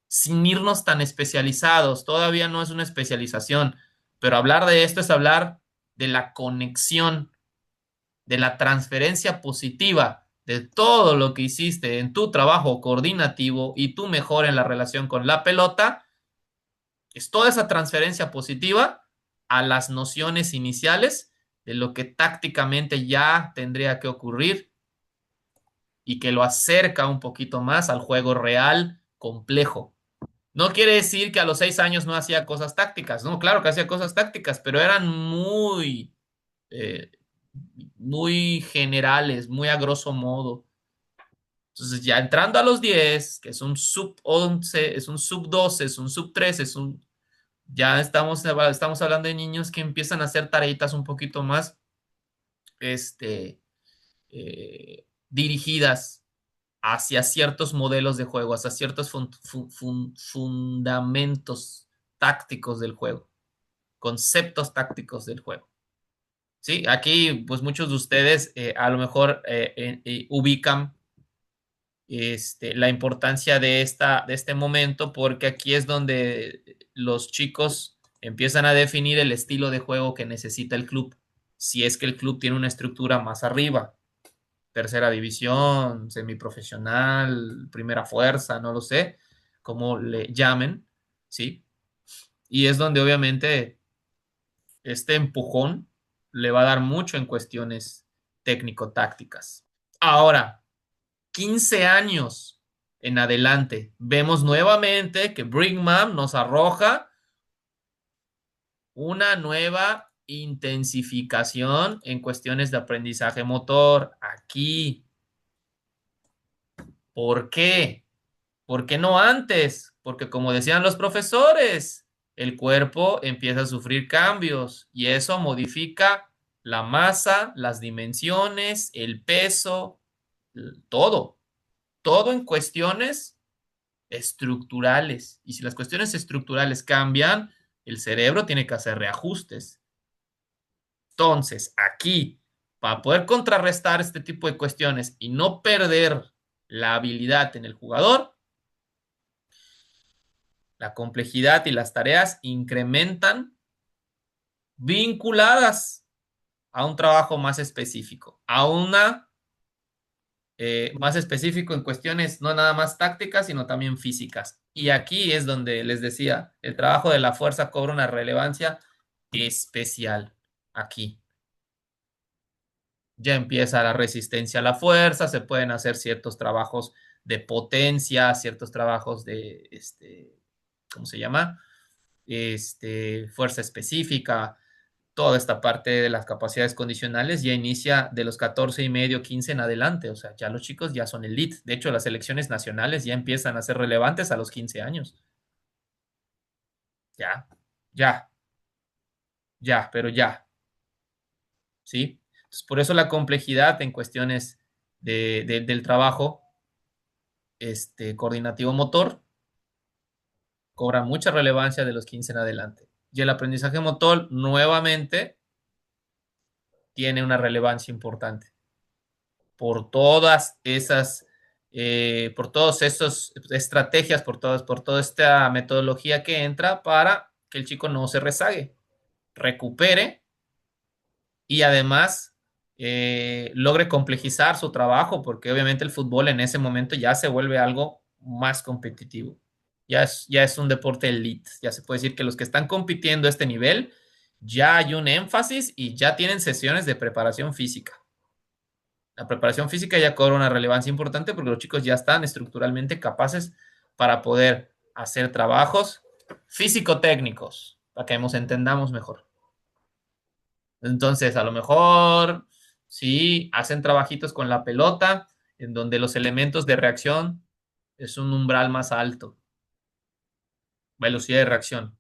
Sin irnos tan especializados. Todavía no es una especialización, pero hablar de esto es hablar de la conexión, de la transferencia positiva de todo lo que hiciste en tu trabajo coordinativo y tu mejora en la relación con la pelota, es toda esa transferencia positiva a las nociones iniciales de lo que tácticamente ya tendría que ocurrir y que lo acerca un poquito más al juego real complejo. No quiere decir que a los 6 años no hacía cosas tácticas, no, claro que hacía cosas tácticas, pero eran eh, muy generales, muy a grosso modo. Entonces, ya entrando a los 10, que es un sub 11, es un sub 12, es un sub 13, ya estamos hablando de niños que empiezan a hacer tareitas un poquito más este, dirigidas hacia ciertos modelos de juego, hacia ciertos fundamentos tácticos del juego, conceptos tácticos del juego. Sí, aquí pues muchos de ustedes a lo mejor ubican la importancia de este momento, porque aquí es donde los chicos empiezan a definir el estilo de juego que necesita el club. Si es que el club tiene una estructura más arriba, tercera división, semiprofesional, primera fuerza, no lo sé, como le llamen, ¿sí? Y es donde obviamente este empujón le va a dar mucho en cuestiones técnico-tácticas. Ahora, 15 años en adelante, vemos nuevamente que Brinkman nos arroja una nueva intensificación en cuestiones de aprendizaje motor. Aquí. ¿Por qué? ¿Por qué no antes? Porque como decían los profesores, el cuerpo empieza a sufrir cambios y eso modifica la masa, las dimensiones, el peso, todo, todo en cuestiones estructurales. Y si las cuestiones estructurales cambian, el cerebro tiene que hacer reajustes. Entonces, aquí, para poder contrarrestar este tipo de cuestiones y no perder la habilidad en el jugador, la complejidad y las tareas incrementan vinculadas a un trabajo más específico, a una más específico en cuestiones no nada más tácticas, sino también físicas. Y aquí es donde les decía, el trabajo de la fuerza cobra una relevancia especial aquí. Ya empieza la resistencia a la fuerza, se pueden hacer ciertos trabajos de potencia, ciertos trabajos de, ¿cómo se llama? Fuerza específica, toda esta parte de las capacidades condicionales ya inicia de los 14 y medio, 15 en adelante, o sea, ya los chicos ya son elite. De hecho, las selecciones nacionales ya empiezan a ser relevantes a los 15 años. Ya, ya, ya, pero ya, ¿sí? Entonces, por eso la complejidad en cuestiones del trabajo coordinativo motor cobra mucha relevancia de los 15 en adelante. Y el aprendizaje motor nuevamente tiene una relevancia importante por todas esas, por todas esas estrategias, por toda esta metodología que entra para que el chico no se rezague, recupere y además logre complejizar su trabajo, porque obviamente el fútbol en ese momento ya se vuelve algo más competitivo. Ya es un deporte elite. Ya se puede decir que los que están compitiendo a este nivel, ya hay un énfasis y ya tienen sesiones de preparación física. La preparación física ya cobra una relevancia importante porque los chicos ya están estructuralmente capaces para poder hacer trabajos físico-técnicos, para que nos entendamos mejor. Entonces, a lo mejor, sí, hacen trabajitos con la pelota, en donde los elementos de reacción es un umbral más alto, velocidad de reacción.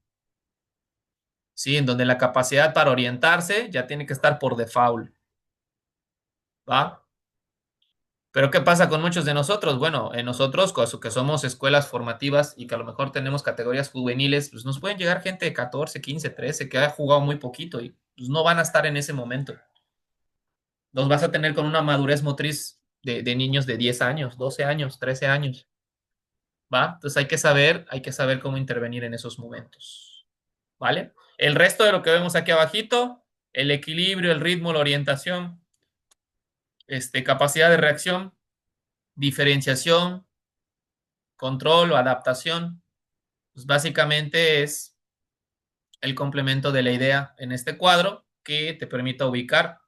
Sí, en donde la capacidad para orientarse ya tiene que estar por default, ¿va? Pero ¿qué pasa con muchos de nosotros? Bueno, en nosotros, que somos escuelas formativas y que a lo mejor tenemos categorías juveniles, pues nos pueden llegar gente de 14, 15, 13 que ha jugado muy poquito y pues no van a estar en ese momento. Los vas a tener con una madurez motriz de niños de 10 años, 12 años, 13 años, ¿va? Entonces hay que saber cómo intervenir en esos momentos, ¿vale? El resto de lo que vemos aquí abajito, el equilibrio, el ritmo, la orientación, capacidad de reacción, diferenciación, control o adaptación, pues básicamente es el complemento de la idea en este cuadro que te permita ubicar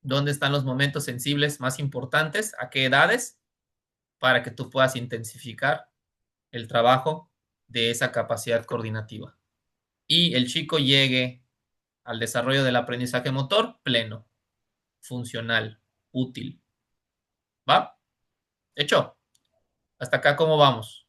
dónde están los momentos sensibles más importantes, a qué edades, para que tú puedas intensificar el trabajo de esa capacidad coordinativa. Y el chico llegue al desarrollo del aprendizaje motor pleno, funcional, útil. ¿Va? Hecho. Hasta acá, ¿cómo vamos?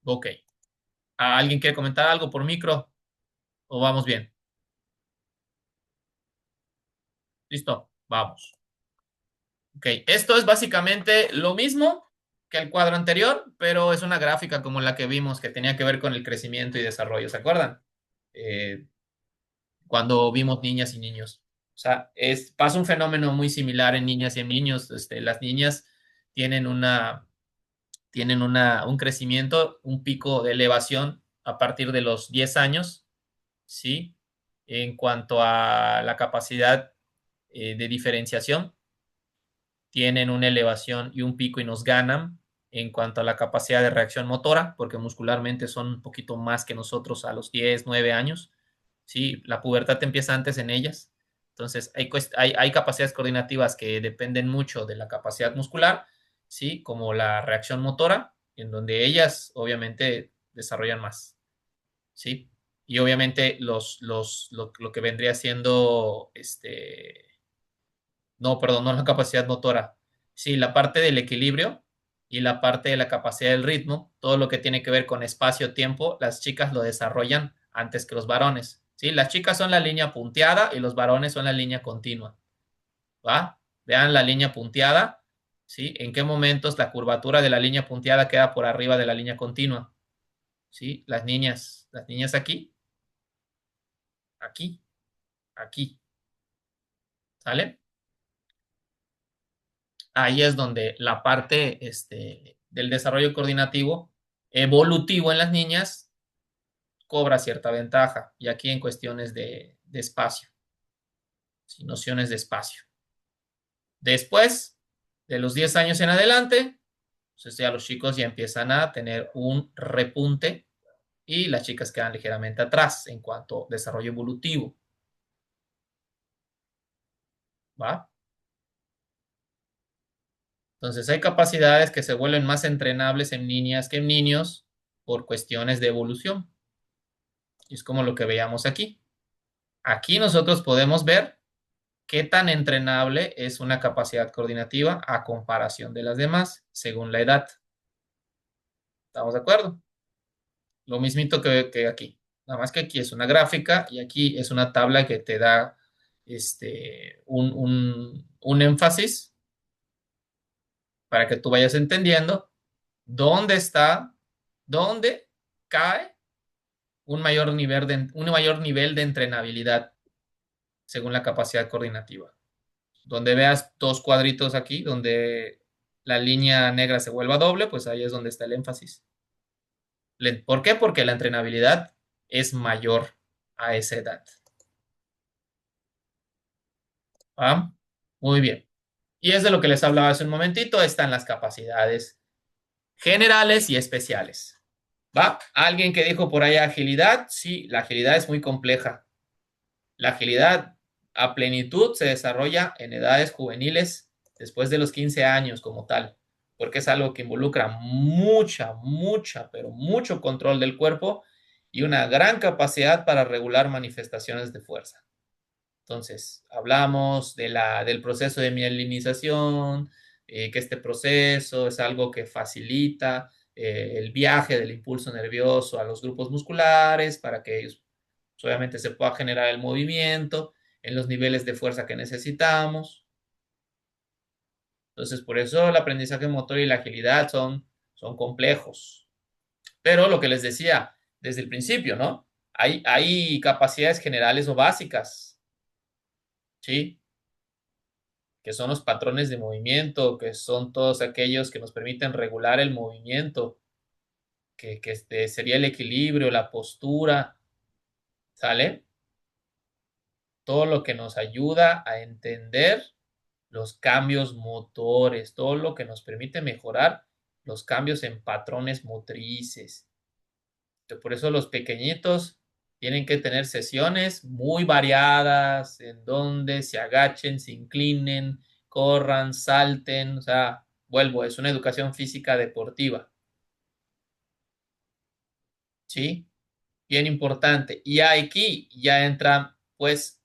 Ok. ¿Alguien quiere comentar algo por micro? ¿O vamos bien? ¿Listo? Vamos. Ok. Esto es básicamente lo mismo que el cuadro anterior, pero es una gráfica como la que vimos que tenía que ver con el crecimiento y desarrollo. ¿Se acuerdan? Cuando vimos niñas y niños. O sea, pasa un fenómeno muy similar en niñas y en niños. Las niñas tienen un crecimiento, un pico de elevación a partir de los 10 años, ¿sí? En cuanto a la capacidad de diferenciación, tienen una elevación y un pico y nos ganan en cuanto a la capacidad de reacción motora, porque muscularmente son un poquito más que nosotros a los 10, 9 años. Sí, la pubertad empieza antes en ellas. Entonces, hay capacidades coordinativas que dependen mucho de la capacidad muscular, ¿sí? Como la reacción motora, en donde ellas obviamente desarrollan más, ¿sí? Y obviamente lo que vendría siendo, no, perdón, no la capacidad motora, sí, la parte del equilibrio y la parte de la capacidad del ritmo, todo lo que tiene que ver con espacio-tiempo, las chicas lo desarrollan antes que los varones, ¿sí? Las chicas son la línea punteada y los varones son la línea continua, ¿va? Vean la línea punteada, ¿sí? ¿En qué momentos la curvatura de la línea punteada queda por arriba de la línea continua? ¿Sí? Las niñas aquí, aquí, aquí, ¿sale? Ahí es donde la parte del desarrollo coordinativo evolutivo en las niñas cobra cierta ventaja, y aquí en cuestiones de espacio, ¿sí? Nociones de espacio. Después de los 10 años en adelante, entonces ya los chicos ya empiezan a tener un repunte y las chicas quedan ligeramente atrás en cuanto a desarrollo evolutivo, ¿va? Entonces hay capacidades que se vuelven más entrenables en niñas que en niños por cuestiones de evolución. Y es como lo que veíamos aquí. Aquí nosotros podemos ver qué tan entrenable es una capacidad coordinativa a comparación de las demás, según la edad. ¿Estamos de acuerdo? Lo mismito que aquí. Nada más que aquí es una gráfica y aquí es una tabla que te da un énfasis para que tú vayas entendiendo dónde está, dónde cae un mayor nivel de entrenabilidad según la capacidad coordinativa. Donde veas dos cuadritos aquí, donde la línea negra se vuelva doble, pues ahí es donde está el énfasis. ¿Por qué? Porque la entrenabilidad es mayor a esa edad. ¿Ah? Muy bien. Y es de lo que les hablaba hace un momentito, están las capacidades generales y especiales. ¿Va? Alguien que dijo por ahí agilidad, sí, la agilidad es muy compleja. La agilidad a plenitud se desarrolla en edades juveniles después de los 15 años como tal, porque es algo que involucra pero mucho control del cuerpo y una gran capacidad para regular manifestaciones de fuerza. Entonces, hablamos del proceso de mielinización, que este proceso es algo que facilita el viaje del impulso nervioso a los grupos musculares para que ellos, pues, obviamente se pueda generar el movimiento en los niveles de fuerza que necesitamos. Entonces, por eso el aprendizaje motor y la agilidad son complejos. Pero lo que les decía desde el principio, ¿no? Hay capacidades generales o básicas, ¿sí? Que son los patrones de movimiento, que son todos aquellos que nos permiten regular el movimiento, que sería el equilibrio, la postura, ¿sale? Todo lo que nos ayuda a entender los cambios motores, todo lo que nos permite mejorar los cambios en patrones motrices. Entonces, por eso los pequeñitos tienen que tener sesiones muy variadas, en donde se agachen, se inclinen, corran, salten, o sea, vuelvo, es una educación física deportiva, ¿sí? Bien importante. Y aquí ya entran, pues,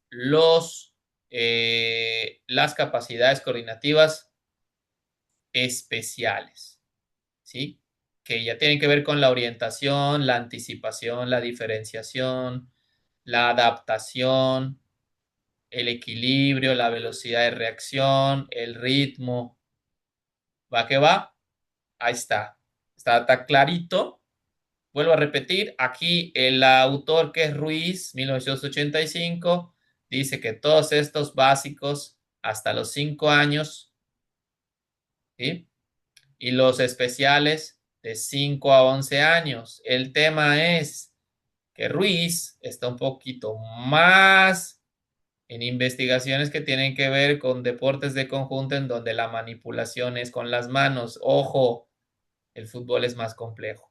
las capacidades coordinativas especiales, ¿sí? Que ya tienen que ver con la orientación, la anticipación, la diferenciación, la adaptación, el equilibrio, la velocidad de reacción, el ritmo. ¿Va que va? Ahí está. Está clarito. Vuelvo a repetir, aquí el autor que es Ruiz, 1985, dice que todos estos básicos hasta los 5 años, ¿sí? Y los especiales de 5 a 11 años. El tema es que Ruiz está un poquito más en investigaciones que tienen que ver con deportes de conjunto en donde la manipulación es con las manos. Ojo, el fútbol es más complejo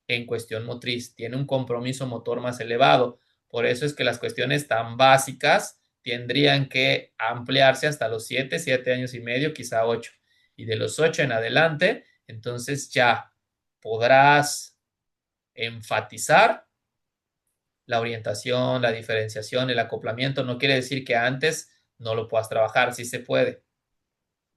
en cuestión motriz, tiene un compromiso motor más elevado. Por eso es que las cuestiones tan básicas tendrían que ampliarse hasta los 7 años y medio, quizá 8. Y de los 8 en adelante, entonces ya podrás enfatizar la orientación, la diferenciación, el acoplamiento. No quiere decir que antes no lo puedas trabajar, sí se puede.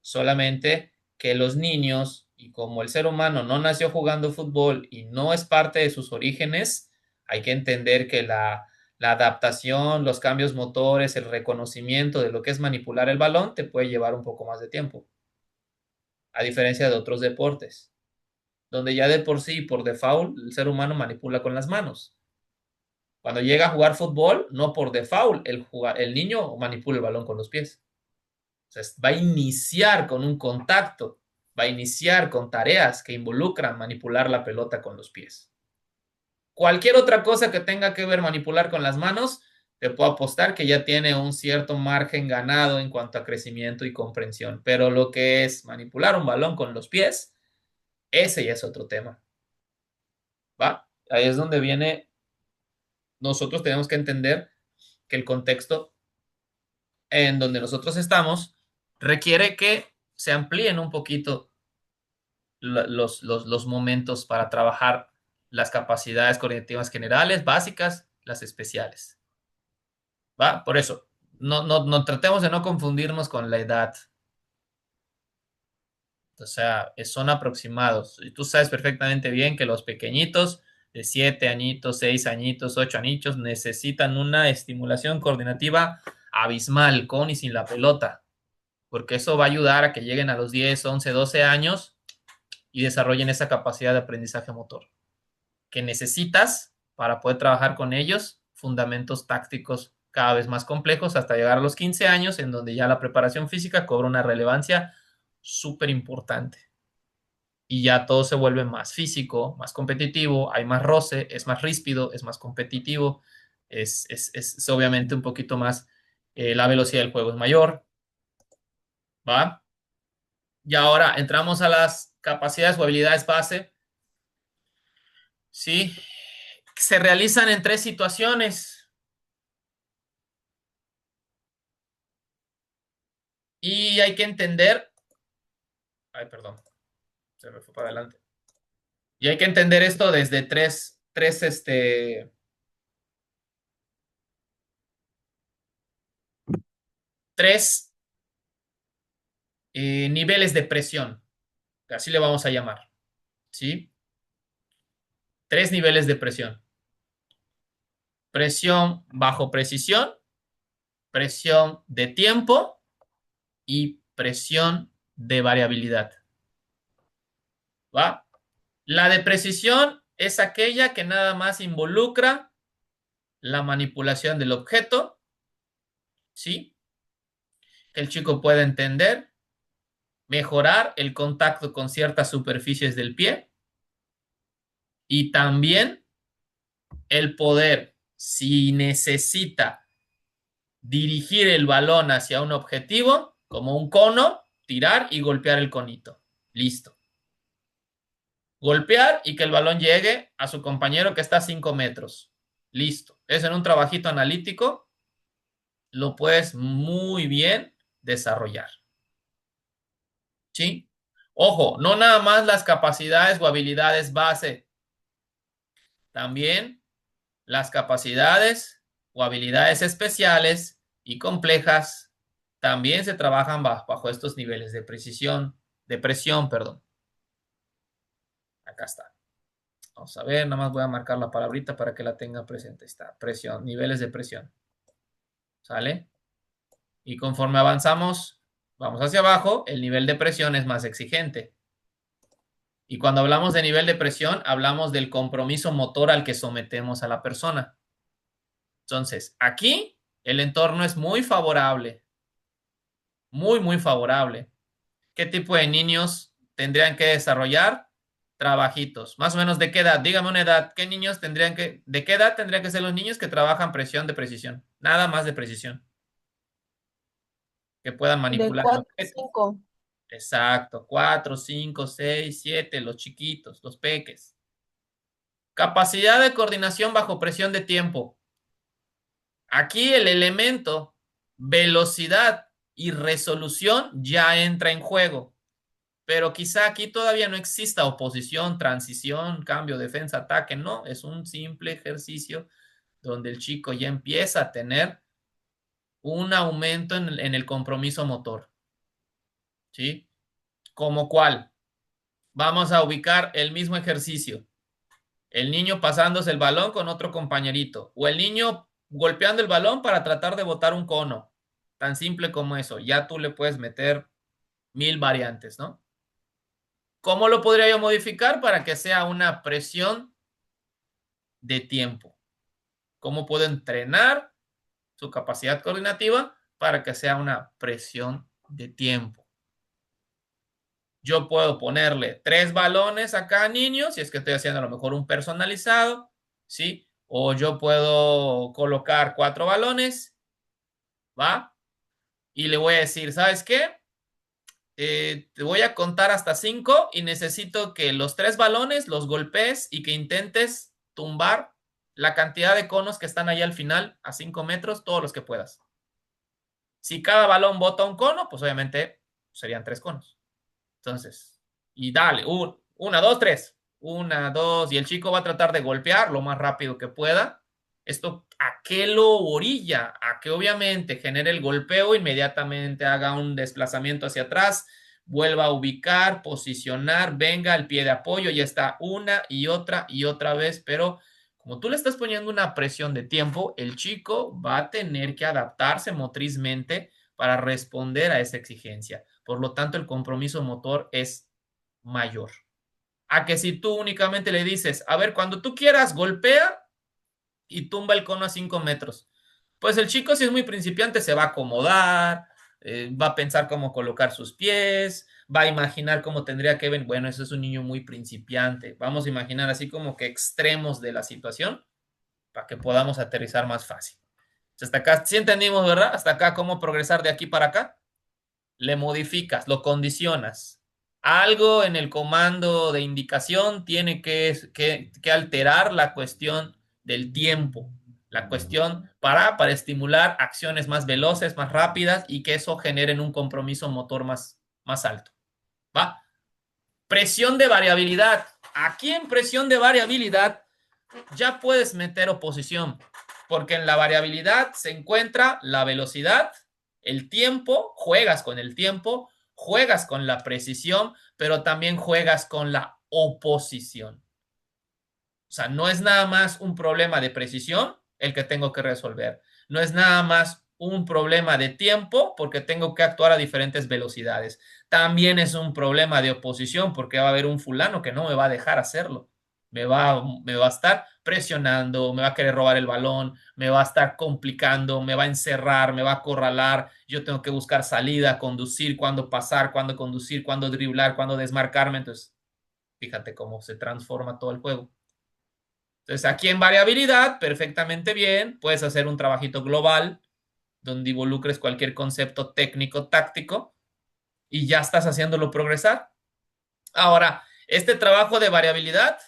Solamente que los niños, y como el ser humano no nació jugando fútbol y no es parte de sus orígenes, hay que entender que la adaptación, los cambios motores, el reconocimiento de lo que es manipular el balón te puede llevar un poco más de tiempo, a diferencia de otros deportes, donde ya de por sí, por default, el ser humano manipula con las manos. Cuando llega a jugar fútbol, no por default, el niño manipula el balón con los pies. O sea, va a iniciar con un contacto, va a iniciar con tareas que involucran manipular la pelota con los pies. Cualquier otra cosa que tenga que ver manipular con las manos, te puedo apostar que ya tiene un cierto margen ganado en cuanto a crecimiento y comprensión. Pero lo que es manipular un balón con los pies, ese ya es otro tema. ¿Va? Ahí es donde viene, nosotros tenemos que entender que el contexto en donde nosotros estamos requiere que se amplíen un poquito los momentos para trabajar las capacidades cognitivas generales, básicas, las especiales. ¿Va? Por eso, no tratemos de no confundirnos con la edad. O sea, son aproximados. Y tú sabes perfectamente bien que los pequeñitos de 7 añitos, 6 añitos, 8 añitos necesitan una estimulación coordinativa abismal con y sin la pelota, porque eso va a ayudar a que lleguen a los 10, 11, 12 años y desarrollen esa capacidad de aprendizaje motor que necesitas para poder trabajar con ellos, fundamentos tácticos cada vez más complejos hasta llegar a los 15 años, en donde ya la preparación física cobra una relevancia súper importante. Y ya todo se vuelve más físico, más competitivo, hay más roce, es más ríspido, es más competitivo, es obviamente un poquito más, la velocidad del juego es mayor, ¿va? Y ahora entramos a las capacidades o habilidades base, ¿sí? Se realizan en 3 situaciones. Y hay que entender, ay, perdón, se me fue para adelante. Y hay que entender esto desde tres niveles de presión, así le vamos a llamar, ¿sí? 3 niveles de presión. Presión bajo precisión, presión de tiempo y presión de variabilidad. ¿Va? La de precisión es aquella que nada más involucra la manipulación del objeto, ¿sí? Que el chico pueda entender, mejorar el contacto con ciertas superficies del pie y también el poder, si necesita dirigir el balón hacia un objetivo, como un cono, tirar y golpear el conito. Listo. Golpear y que el balón llegue a su compañero que está a 5 metros. Listo. Eso en un trabajito analítico lo puedes muy bien desarrollar. ¿Sí? Ojo, no nada más las capacidades o habilidades base, también las capacidades o habilidades especiales y complejas también se trabajan bajo estos niveles de precisión, de presión, perdón. Acá está. Vamos a ver, nada más voy a marcar la palabrita para que la tenga presente. Está, presión, niveles de presión. ¿Sale? Y conforme avanzamos, vamos hacia abajo, el nivel de presión es más exigente. Y cuando hablamos de nivel de presión, hablamos del compromiso motor al que sometemos a la persona. Entonces, aquí el entorno es muy favorable. Muy, muy favorable. ¿Qué tipo de niños tendrían que desarrollar? Trabajitos. Más o menos, ¿de qué edad? Dígame una edad. ¿Qué niños de qué edad tendrían que ser los niños que trabajan presión de precisión? Nada más de precisión. Que puedan De manipular el 4 a objeto. 5. Exacto. 4, 5, 6, 7, los chiquitos, los peques. Capacidad de coordinación bajo presión de tiempo. Aquí el elemento Velocidad y resolución ya entra en juego. Pero quizá aquí todavía no exista oposición, transición, cambio, defensa, ataque. No, es un simple ejercicio donde el chico ya empieza a tener un aumento en el compromiso motor. ¿Sí? ¿Como cuál? Vamos a ubicar el mismo ejercicio. El niño pasándose el balón con otro compañerito. O el niño golpeando el balón para tratar de botar un cono. Tan simple como eso. Ya tú le puedes meter 1000 variantes, ¿no? ¿Cómo lo podría yo modificar para que sea una presión de tiempo? ¿Cómo puedo entrenar su capacidad coordinativa para que sea una presión de tiempo? Yo puedo ponerle 3 balones a cada niño, si es que estoy haciendo a lo mejor un personalizado, ¿sí? O yo puedo colocar 4 balones, ¿va? Y le voy a decir, ¿sabes qué? Te voy a contar hasta 5 y necesito que los 3 balones los golpees y que intentes tumbar la cantidad de conos que están ahí al final, a 5 metros, todos los que puedas. Si cada balón bota un cono, pues obviamente serían 3 conos. Entonces, y dale, 1, 2, 3. 1, 2, y el chico va a tratar de golpear lo más rápido que pueda. ¿Esto a qué lo orilla? A que obviamente genere el golpeo, inmediatamente haga un desplazamiento hacia atrás, vuelva a ubicar, posicionar, venga el pie de apoyo, ya está una y otra vez, pero como tú le estás poniendo una presión de tiempo, el chico va a tener que adaptarse motrizmente para responder a esa exigencia. Por lo tanto, el compromiso motor es mayor. A que si tú únicamente le dices, a ver, cuando tú quieras, golpea y tumba el cono a 5 metros. Pues el chico, si es muy principiante, se va a acomodar, va a pensar cómo colocar sus pies, va a imaginar cómo tendría que ver. Bueno, eso es un niño muy principiante. Vamos a imaginar así como que extremos de la situación para que podamos aterrizar más fácil. Hasta acá, sí entendimos, ¿verdad? Hasta acá, cómo progresar de aquí para acá. Le modificas, lo condicionas. Algo en el comando de indicación tiene que alterar la cuestión del tiempo, la cuestión para estimular acciones más veloces, más rápidas y que eso genere un compromiso motor más alto. ¿Va? Presión de variabilidad. Aquí en presión de variabilidad ya puedes meter oposición, porque en la variabilidad se encuentra la velocidad, el tiempo, juegas con el tiempo, juegas con la precisión, pero también juegas con la oposición. O sea, no es nada más un problema de precisión el que tengo que resolver. No es nada más un problema de tiempo porque tengo que actuar a diferentes velocidades. También es un problema de oposición porque va a haber un fulano que no me va a dejar hacerlo. Me va a estar presionando, me va a querer robar el balón, me va a estar complicando, me va a encerrar, me va a acorralar. Yo tengo que buscar salida, conducir, cuándo pasar, cuándo conducir, cuándo driblar, cuándo desmarcarme. Entonces, fíjate cómo se transforma todo el juego. Entonces, aquí en variabilidad, perfectamente bien, puedes hacer un trabajito global donde involucres cualquier concepto técnico, táctico, y ya estás haciéndolo progresar. Ahora, este trabajo de variabilidad,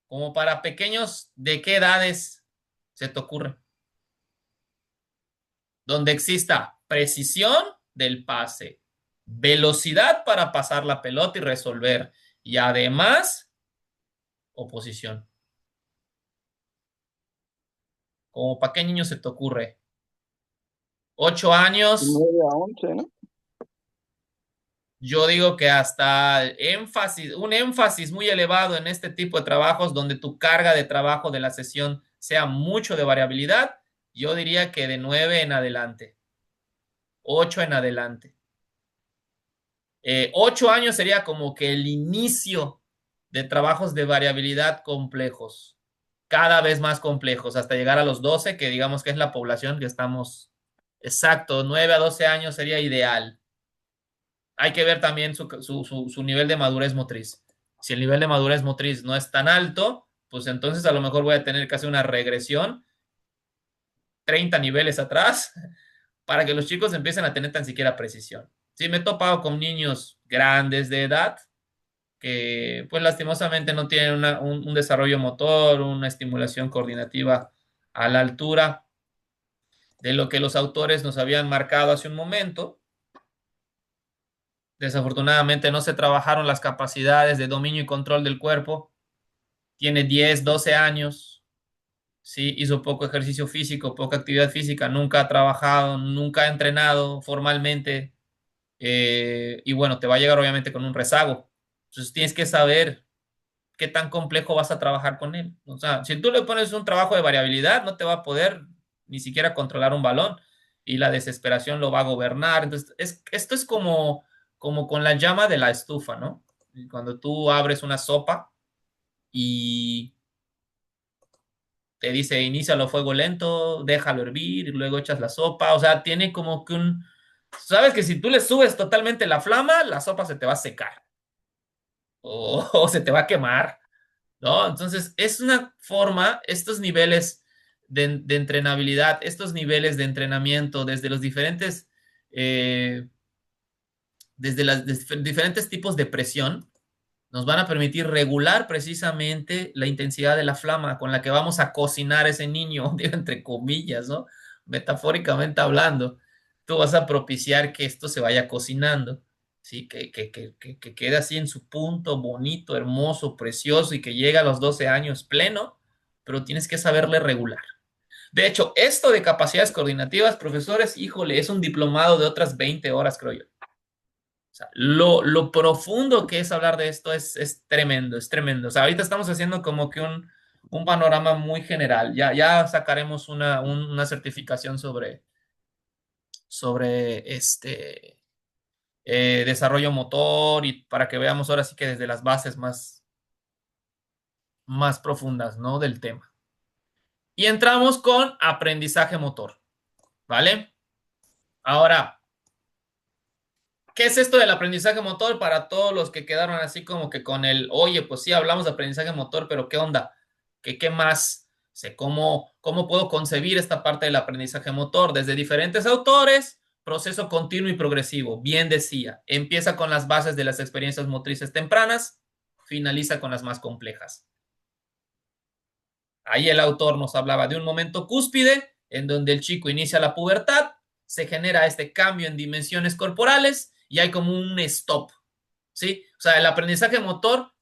como para pequeños, ¿de qué edades se te ocurre? Donde exista precisión del pase, velocidad para pasar la pelota y resolver, y además, oposición. ¿Como para qué niño se te ocurre? 8 años. 9 a 11, ¿no? Yo digo que hasta un énfasis muy elevado en este tipo de trabajos donde tu carga de trabajo de la sesión sea mucho de variabilidad, yo diría que de 9 en adelante, 8 en adelante. 8 años sería como que el inicio de trabajos de variabilidad complejos, cada vez más complejos, hasta llegar a los 12, que digamos que es la población que estamos, exacto, 9 a 12 años sería ideal. Hay que ver también su nivel de madurez motriz. Si el nivel de madurez motriz no es tan alto, pues entonces a lo mejor voy a tener que hacer una regresión 30 niveles atrás para que los chicos empiecen a tener tan siquiera precisión. Sí, me he topado con niños grandes de edad que pues lastimosamente no tienen un desarrollo motor, una estimulación coordinativa a la altura de lo que los autores nos habían marcado hace un momento. Desafortunadamente no se trabajaron las capacidades de dominio y control del cuerpo. Tiene 10, 12 años, ¿sí? Hizo poco ejercicio físico, poca actividad física, nunca ha trabajado, nunca ha entrenado formalmente. Y bueno, te va a llegar obviamente con un rezago. Entonces tienes que saber qué tan complejo vas a trabajar con él. O sea, si tú le pones un trabajo de variabilidad, no te va a poder ni siquiera controlar un balón y la desesperación lo va a gobernar. Entonces, esto es como con la llama de la estufa, ¿no? Cuando tú abres una sopa y te dice, inícialo a fuego lento, déjalo hervir y luego echas la sopa. O sea, tiene como que un... Sabes que si tú le subes totalmente la flama, la sopa se te va a secar o se te va a quemar. ¿No? Entonces, es una forma, estos niveles de entrenabilidad, estos niveles de entrenamiento desde los diferentes, desde los diferentes tipos de presión, nos van a permitir regular precisamente la intensidad de la flama con la que vamos a cocinar a ese niño, digo, entre comillas, ¿no? Metafóricamente hablando, tú vas a propiciar que esto se vaya cocinando, ¿sí? Que quede así en su punto bonito, hermoso, precioso y que llegue a los 12 años pleno, pero tienes que saberle regular. De hecho, esto de capacidades coordinativas, profesores, híjole, es un diplomado de otras 20 horas, creo yo. O sea, lo profundo que es hablar de esto es tremendo, es tremendo. O sea, ahorita estamos haciendo como que un panorama muy general. Ya sacaremos una certificación sobre desarrollo motor y para que veamos ahora sí que desde las bases más profundas, ¿no? Del tema. Y entramos con aprendizaje motor, ¿vale? Ahora, ¿qué es esto del aprendizaje motor para todos los que quedaron así como que con el, oye, pues sí, hablamos de aprendizaje motor, pero ¿qué onda? ¿Qué más? Sé cómo puedo concebir esta parte del aprendizaje motor desde diferentes autores, proceso continuo y progresivo. Bien decía, empieza con las bases de las experiencias motrices tempranas, finaliza con las más complejas. Ahí el autor nos hablaba de un momento cúspide en donde el chico inicia la pubertad, se genera este cambio en dimensiones corporales y hay como un stop, ¿sí? O sea, el aprendizaje motor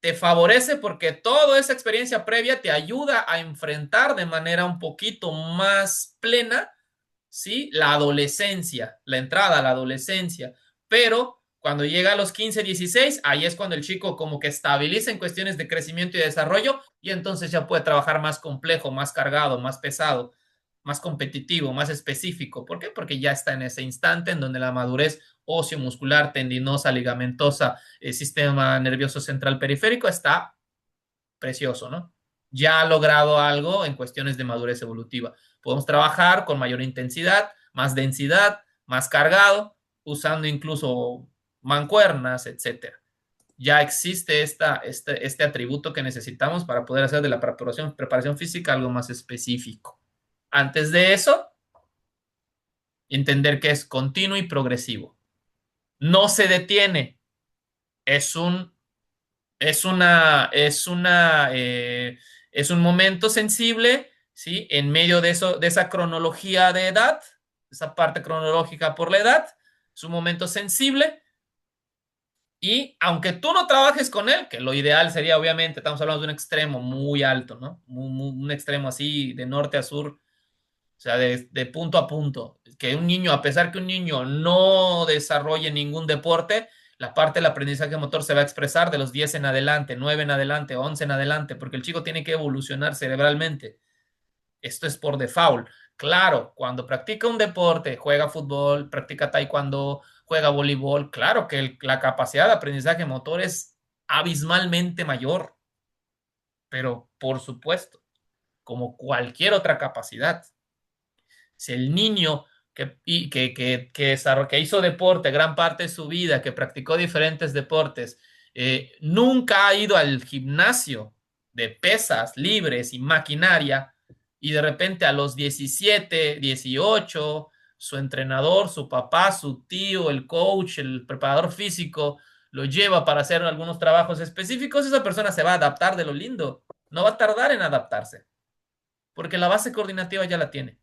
te favorece porque toda esa experiencia previa te ayuda a enfrentar de manera un poquito más plena, ¿sí? La adolescencia, la entrada a la adolescencia, pero cuando llega a los 15, 16, ahí es cuando el chico como que estabiliza en cuestiones de crecimiento y desarrollo y entonces ya puede trabajar más complejo, más cargado, más pesado, más competitivo, más específico. ¿Por qué? Porque ya está en ese instante en donde la madurez óseo, muscular, tendinosa, ligamentosa, el sistema nervioso central periférico está precioso, ¿no? Ya ha logrado algo en cuestiones de madurez evolutiva. Podemos trabajar con mayor intensidad, más densidad, más cargado, usando incluso mancuernas, etcétera. Ya existe este atributo que necesitamos para poder hacer de la preparación física algo más específico. Antes de eso, entender que es continuo y progresivo. No se detiene. Es un es una, es una, es un momento sensible, ¿sí? En medio de eso, de esa cronología de edad, esa parte cronológica por la edad, es un momento sensible y aunque tú no trabajes con él, que lo ideal sería obviamente, estamos hablando de un extremo muy alto, ¿no? Un extremo así de norte a sur, o sea, de punto a punto. Que un niño, a pesar que un niño no desarrolle ningún deporte, la parte del aprendizaje motor se va a expresar de los 10 en adelante, 9 en adelante, 11 en adelante, porque el chico tiene que evolucionar cerebralmente. Esto es por default. Claro, cuando practica un deporte, juega fútbol, practica taekwondo, juega voleibol, claro que la capacidad de aprendizaje motor es abismalmente mayor, pero por supuesto, como cualquier otra capacidad. Si el niño que hizo deporte gran parte de su vida, que practicó diferentes deportes, nunca ha ido al gimnasio de pesas libres y maquinaria, y de repente a los 17, 18, su entrenador, su papá, su tío, el coach, el preparador físico, lo lleva para hacer algunos trabajos específicos, esa persona se va a adaptar de lo lindo. No va a tardar en adaptarse, porque la base coordinativa ya la tiene.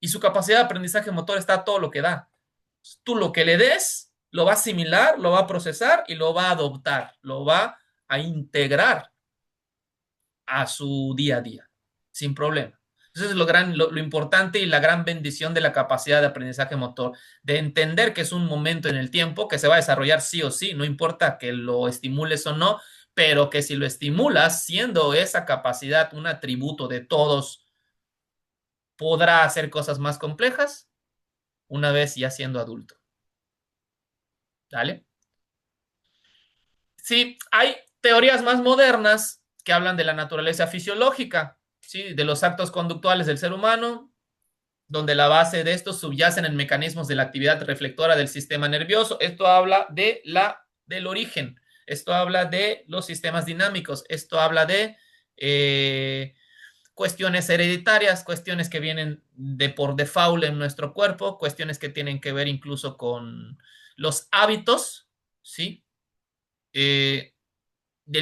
y su capacidad de aprendizaje motor está a todo lo que da. Tú lo que le des, lo va a asimilar, lo va a procesar y lo va a adoptar, lo va a integrar a su día a día, sin problema. Eso es lo importante y la gran bendición de la capacidad de aprendizaje motor, de entender que es un momento en el tiempo que se va a desarrollar sí o sí, no importa que lo estimules o no, pero que si lo estimulas, siendo esa capacidad un atributo de todos, podrá hacer cosas más complejas una vez ya siendo adulto. ¿Vale? Sí, hay teorías más modernas que hablan de la naturaleza fisiológica, ¿sí? De los actos conductuales del ser humano, donde la base de estos subyacen en mecanismos de la actividad reflectora del sistema nervioso. Esto habla del origen, esto habla de los sistemas dinámicos, esto habla de cuestiones hereditarias, cuestiones que vienen de por default en nuestro cuerpo, cuestiones que tienen que ver incluso con los hábitos, ¿sí? Del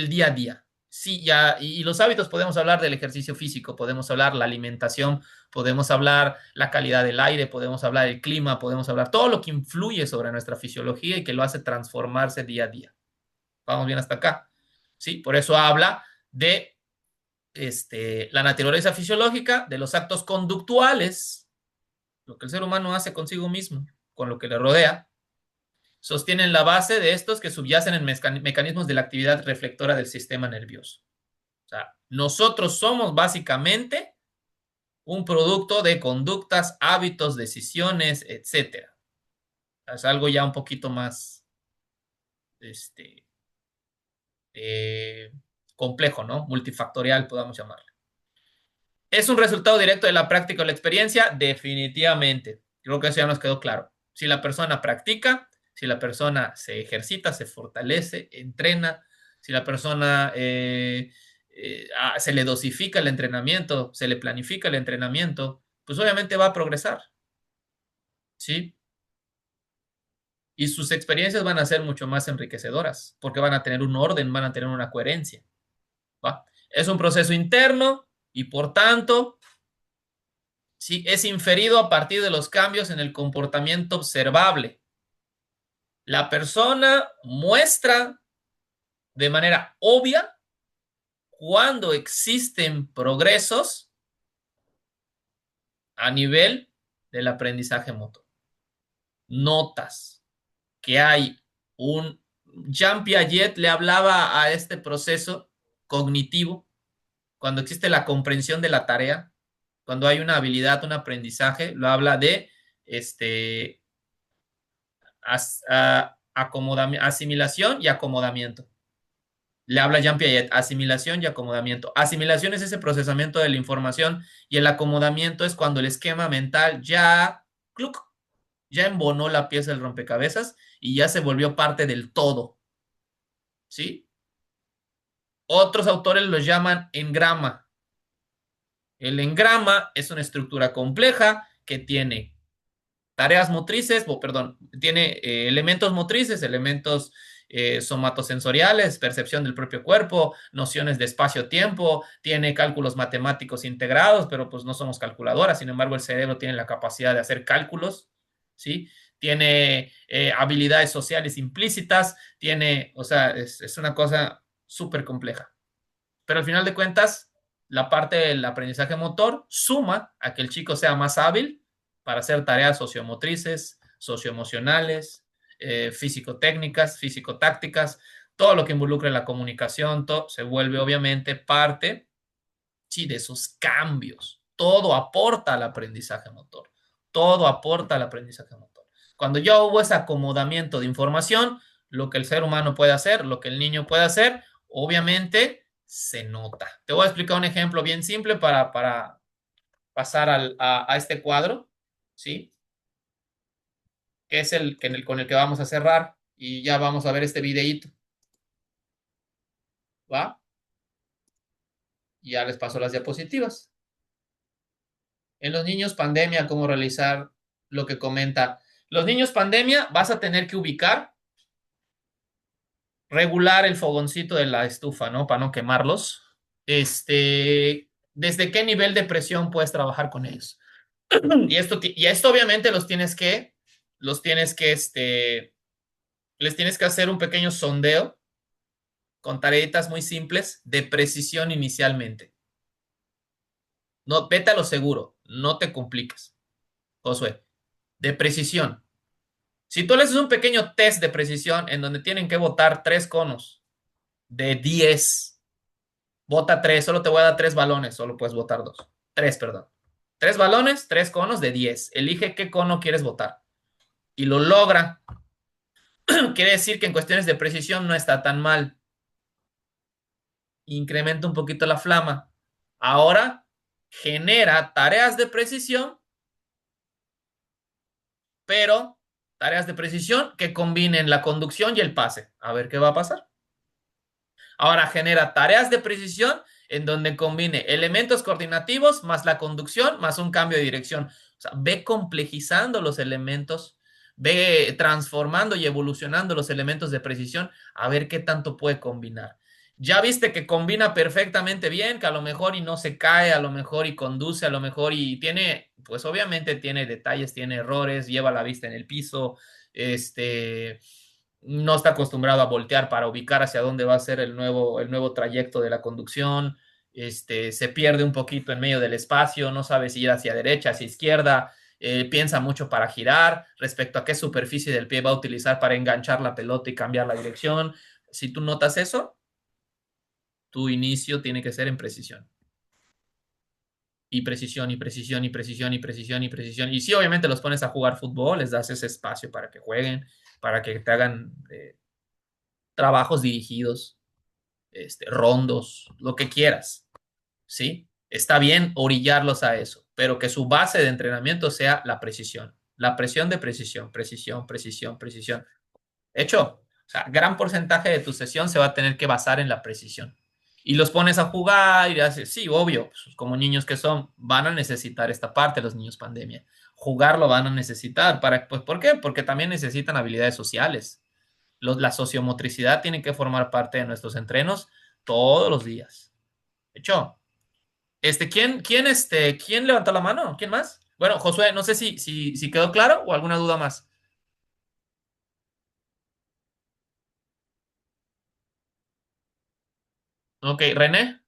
día a día. Sí, ya, y los hábitos podemos hablar del ejercicio físico, podemos hablar la alimentación, podemos hablar la calidad del aire, podemos hablar el clima, podemos hablar todo lo que influye sobre nuestra fisiología y que lo hace transformarse día a día. Vamos bien hasta acá. Sí, por eso habla de la naturaleza fisiológica, de los actos conductuales, lo que el ser humano hace consigo mismo, con lo que le rodea, sostienen la base de estos que subyacen en mecanismos de la actividad reflectora del sistema nervioso. O sea, nosotros somos básicamente un producto de conductas, hábitos, decisiones, etcétera. Es algo ya un poquito más eh, complejo, ¿no? Multifactorial, podamos llamarlo. ¿Es un resultado directo de la práctica o la experiencia? Definitivamente. Creo que eso ya nos quedó claro. Si la persona practica, si la persona se ejercita, se fortalece, entrena, si la persona se le dosifica el entrenamiento, se le planifica el entrenamiento, pues obviamente va a progresar. ¿Sí? Y sus experiencias van a ser mucho más enriquecedoras, porque van a tener un orden, van a tener una coherencia. ¿Va? Es un proceso interno y por tanto ¿sí? Es inferido a partir de los cambios en el comportamiento observable. La persona muestra de manera obvia cuando existen progresos a nivel del aprendizaje motor. Notas que hay un... Jean Piaget le hablaba a este proceso cognitivo cuando existe la comprensión de la tarea, cuando hay una habilidad, un aprendizaje, lo habla de asimilación y acomodamiento. Le habla Jean Piaget, asimilación y acomodamiento. Asimilación es ese procesamiento de la información y el acomodamiento es cuando el esquema mental ya, ¡cluc!, ya embonó la pieza del rompecabezas y ya se volvió parte del todo. ¿Sí? Otros autores lo llaman engrama. El engrama es una estructura compleja que tiene tareas motrices, tiene elementos motrices, elementos somatosensoriales, percepción del propio cuerpo, nociones de espacio-tiempo, tiene cálculos matemáticos integrados, pero pues no somos calculadoras, sin embargo el cerebro tiene la capacidad de hacer cálculos, ¿sí? Tiene habilidades sociales implícitas, o sea, es una cosa súper compleja. Pero al final de cuentas, la parte del aprendizaje motor suma a que el chico sea más hábil para hacer tareas sociomotrices, socioemocionales, físico-técnicas, físico-tácticas, todo lo que involucre la comunicación, todo se vuelve obviamente parte, sí, de esos cambios. Todo aporta al aprendizaje motor. Todo aporta al aprendizaje motor. Cuando ya hubo ese acomodamiento de información, lo que el ser humano puede hacer, lo que el niño puede hacer, obviamente se nota. Te voy a explicar un ejemplo bien simple para pasar a este cuadro, ¿sí? Que es con el que vamos a cerrar y ya vamos a ver este videíto. ¿Va? Y ya les paso las diapositivas. En los niños pandemia, ¿cómo realizar lo que comenta? Los niños pandemia, vas a tener que ubicar, regular el fogoncito de la estufa, ¿no? Para no quemarlos. ¿Desde qué nivel de presión puedes trabajar con ellos? Y esto obviamente les tienes que hacer un pequeño sondeo con tareitas muy simples de precisión inicialmente. No, vete a lo seguro, no te compliques, Josué. De precisión. Si tú le haces un pequeño test de precisión en donde tienen que botar 3 conos de 10, bota 3, solo te voy a dar 3 balones, solo puedes botar 2. 3, perdón. 3 balones, 3 conos de 10. Elige qué cono quieres botar. Y lo logra. Quiere decir que en cuestiones de precisión no está tan mal. Incrementa un poquito la flama. Ahora genera tareas de precisión, pero tareas de precisión que combinen la conducción y el pase. A ver qué va a pasar. Ahora genera tareas de precisión en donde combine elementos coordinativos más la conducción más un cambio de dirección. O sea, ve complejizando los elementos, ve transformando y evolucionando los elementos de precisión a ver qué tanto puede combinar. Ya viste que combina perfectamente bien, que a lo mejor y no se cae, a lo mejor y conduce, a lo mejor y tiene, pues obviamente tiene detalles, tiene errores, lleva la vista en el piso, no está acostumbrado a voltear para ubicar hacia dónde va a ser el nuevo trayecto de la conducción, se pierde un poquito en medio del espacio, no sabe si ir hacia derecha, hacia izquierda, piensa mucho para girar respecto a qué superficie del pie va a utilizar para enganchar la pelota y cambiar la dirección. Si tú notas eso, tu inicio tiene que ser en precisión. Y precisión, y precisión, y precisión, y precisión, y precisión. Y si obviamente los pones a jugar fútbol, les das ese espacio para que jueguen, para que te hagan trabajos dirigidos, rondos, lo que quieras, ¿sí? Está bien orillarlos a eso, pero que su base de entrenamiento sea la precisión, la presión de precisión, precisión, precisión, precisión. Hecho, o sea, gran porcentaje de tu sesión se va a tener que basar en la precisión. Y los pones a jugar y haces, sí, obvio, pues, como niños que son, van a necesitar esta parte, los niños pandemia. Jugar lo van a necesitar. Pues, ¿por qué? Porque también necesitan habilidades sociales. La sociomotricidad tiene que formar parte de nuestros entrenos todos los días. De hecho, ¿quién levantó la mano? ¿Quién más? Bueno, Josué, no sé si quedó claro o alguna duda más. Ok, René.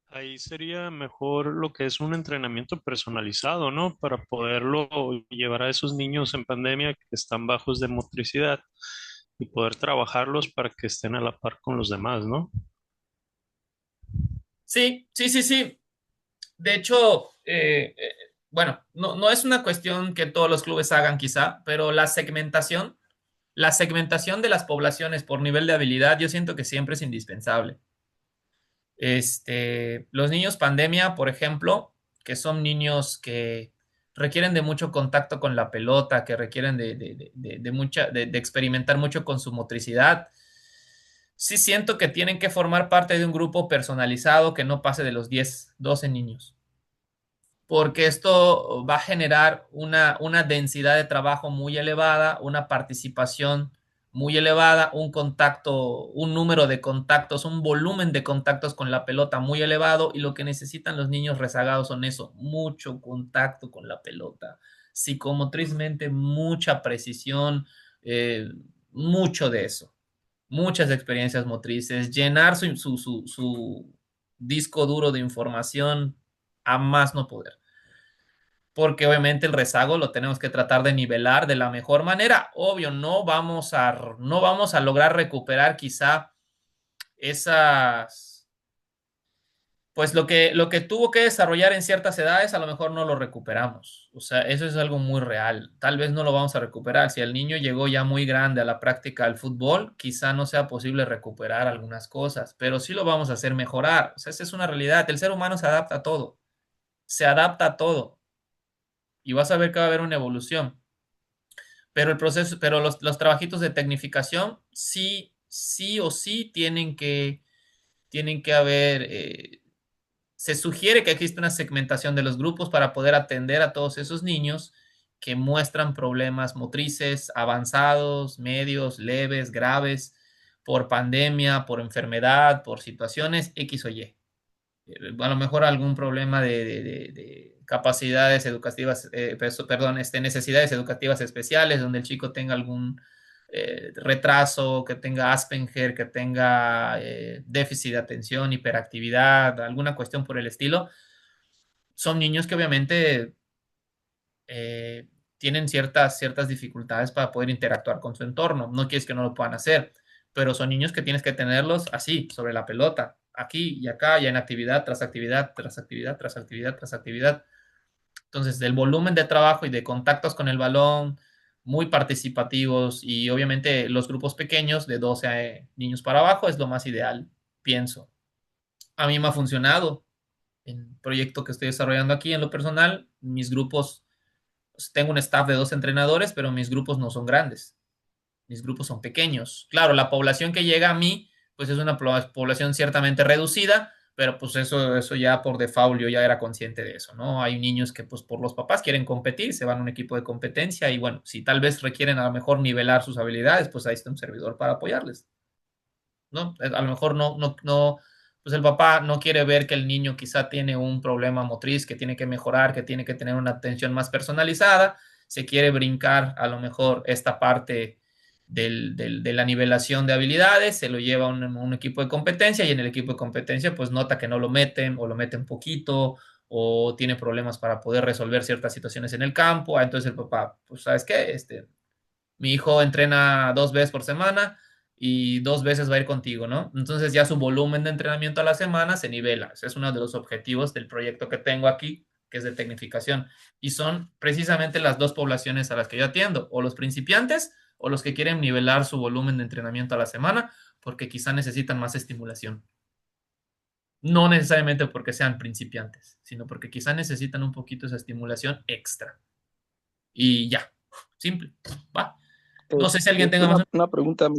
Ahí sería mejor lo que es un entrenamiento personalizado, ¿no? Para poderlo llevar a esos niños en pandemia que están bajos de motricidad y poder trabajarlos para que estén a la par con los demás, ¿no? Sí, sí, sí, sí. De hecho, bueno, no es una cuestión que todos los clubes hagan quizá, pero la segmentación de las poblaciones por nivel de habilidad, yo siento que siempre es indispensable. Los niños pandemia, por ejemplo, que son niños que requieren de mucho contacto con la pelota, que requieren de experimentar mucho con su motricidad. Sí siento que tienen que formar parte de un grupo personalizado que no pase de los 10, 12 niños, porque esto va a generar una densidad de trabajo muy elevada, una participación muy elevada, un contacto, un número de contactos, un volumen de contactos con la pelota muy elevado, y lo que necesitan los niños rezagados son eso, mucho contacto con la pelota, psicomotrizmente mucha precisión, mucho de eso, muchas experiencias motrices, llenar su disco duro de información a más no poder, porque obviamente el rezago lo tenemos que tratar de nivelar de la mejor manera. Obvio, no vamos a lograr recuperar quizá esas, pues lo que tuvo que desarrollar en ciertas edades, a lo mejor no lo recuperamos. O sea, eso es algo muy real. Tal vez no lo vamos a recuperar. Si el niño llegó ya muy grande a la práctica del fútbol, quizá no sea posible recuperar algunas cosas, pero sí lo vamos a hacer mejorar. O sea, esa es una realidad. El ser humano se adapta a todo. Se adapta a todo. Y vas a ver que va a haber una evolución. Pero el proceso, pero los trabajitos de tecnificación sí, sí o sí tienen que haber, se sugiere que exista una segmentación de los grupos para poder atender a todos esos niños que muestran problemas motrices avanzados, medios, leves, graves, por pandemia, por enfermedad, por situaciones X o Y. A lo mejor algún problema de capacidades educativas, necesidades educativas especiales, donde el chico tenga algún retraso, que tenga Asperger, que tenga déficit de atención, hiperactividad, alguna cuestión por el estilo, son niños que obviamente eh, tienen ciertas dificultades para poder interactuar con su entorno. No quieres que no lo puedan hacer, pero son niños que tienes que tenerlos así, sobre la pelota, aquí y acá, ya en actividad tras actividad, tras actividad, tras actividad, tras actividad. Entonces, del volumen de trabajo y de contactos con el balón, muy participativos y obviamente los grupos pequeños de 12 niños para abajo es lo más ideal, pienso. A mí me ha funcionado en el proyecto que estoy desarrollando aquí en lo personal. Mis grupos, pues, tengo un staff de 2 entrenadores, pero mis grupos no son grandes. Mis grupos son pequeños. Claro, la población que llega a mí, pues es una población ciertamente reducida, pero pues eso ya por default yo ya era consciente de eso, ¿no? Hay niños que pues por los papás quieren competir, se van a un equipo de competencia y bueno, si tal vez requieren a lo mejor nivelar sus habilidades, pues ahí está un servidor para apoyarles, ¿no? A lo mejor no, pues el papá no quiere ver que el niño quizá tiene un problema motriz que tiene que mejorar, que tiene que tener una atención más personalizada, se quiere brincar a lo mejor esta parte de la nivelación de habilidades, se lo lleva a un equipo de competencia y en el equipo de competencia pues nota que no lo meten o lo meten poquito o tiene problemas para poder resolver ciertas situaciones en el campo. Entonces el papá, pues ¿sabes qué? Mi hijo entrena 2 veces por semana y 2 veces va a ir contigo, ¿no? Entonces ya su volumen de entrenamiento a la semana se nivela. Ese es uno de los objetivos del proyecto que tengo aquí, que es de tecnificación. Y son precisamente las dos poblaciones a las que yo atiendo, o los principiantes o los que quieren nivelar su volumen de entrenamiento a la semana, porque quizá necesitan más estimulación. No necesariamente porque sean principiantes, sino porque quizá necesitan un poquito esa estimulación extra. Y ya, simple, va. No sé si alguien tenga más. Una pregunta,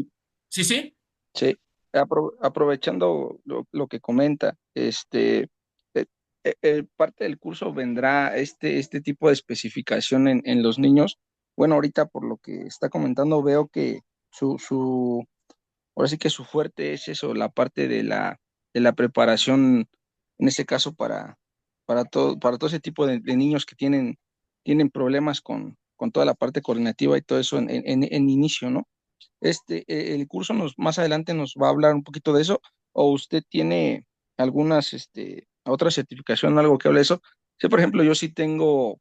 Sí, sí. sí, aprovechando lo que comenta, parte del curso vendrá este tipo de especificación en los niños. Bueno, ahorita por lo que está comentando veo que ahora sí que su fuerte es eso, la parte de la preparación, en este caso para todo ese tipo de niños que tienen problemas con toda la parte coordinativa y todo eso en inicio, ¿no? El curso más adelante nos va a hablar un poquito de eso, o usted tiene algunas, otra certificación, algo que hable de eso. Sí, por ejemplo, yo sí tengo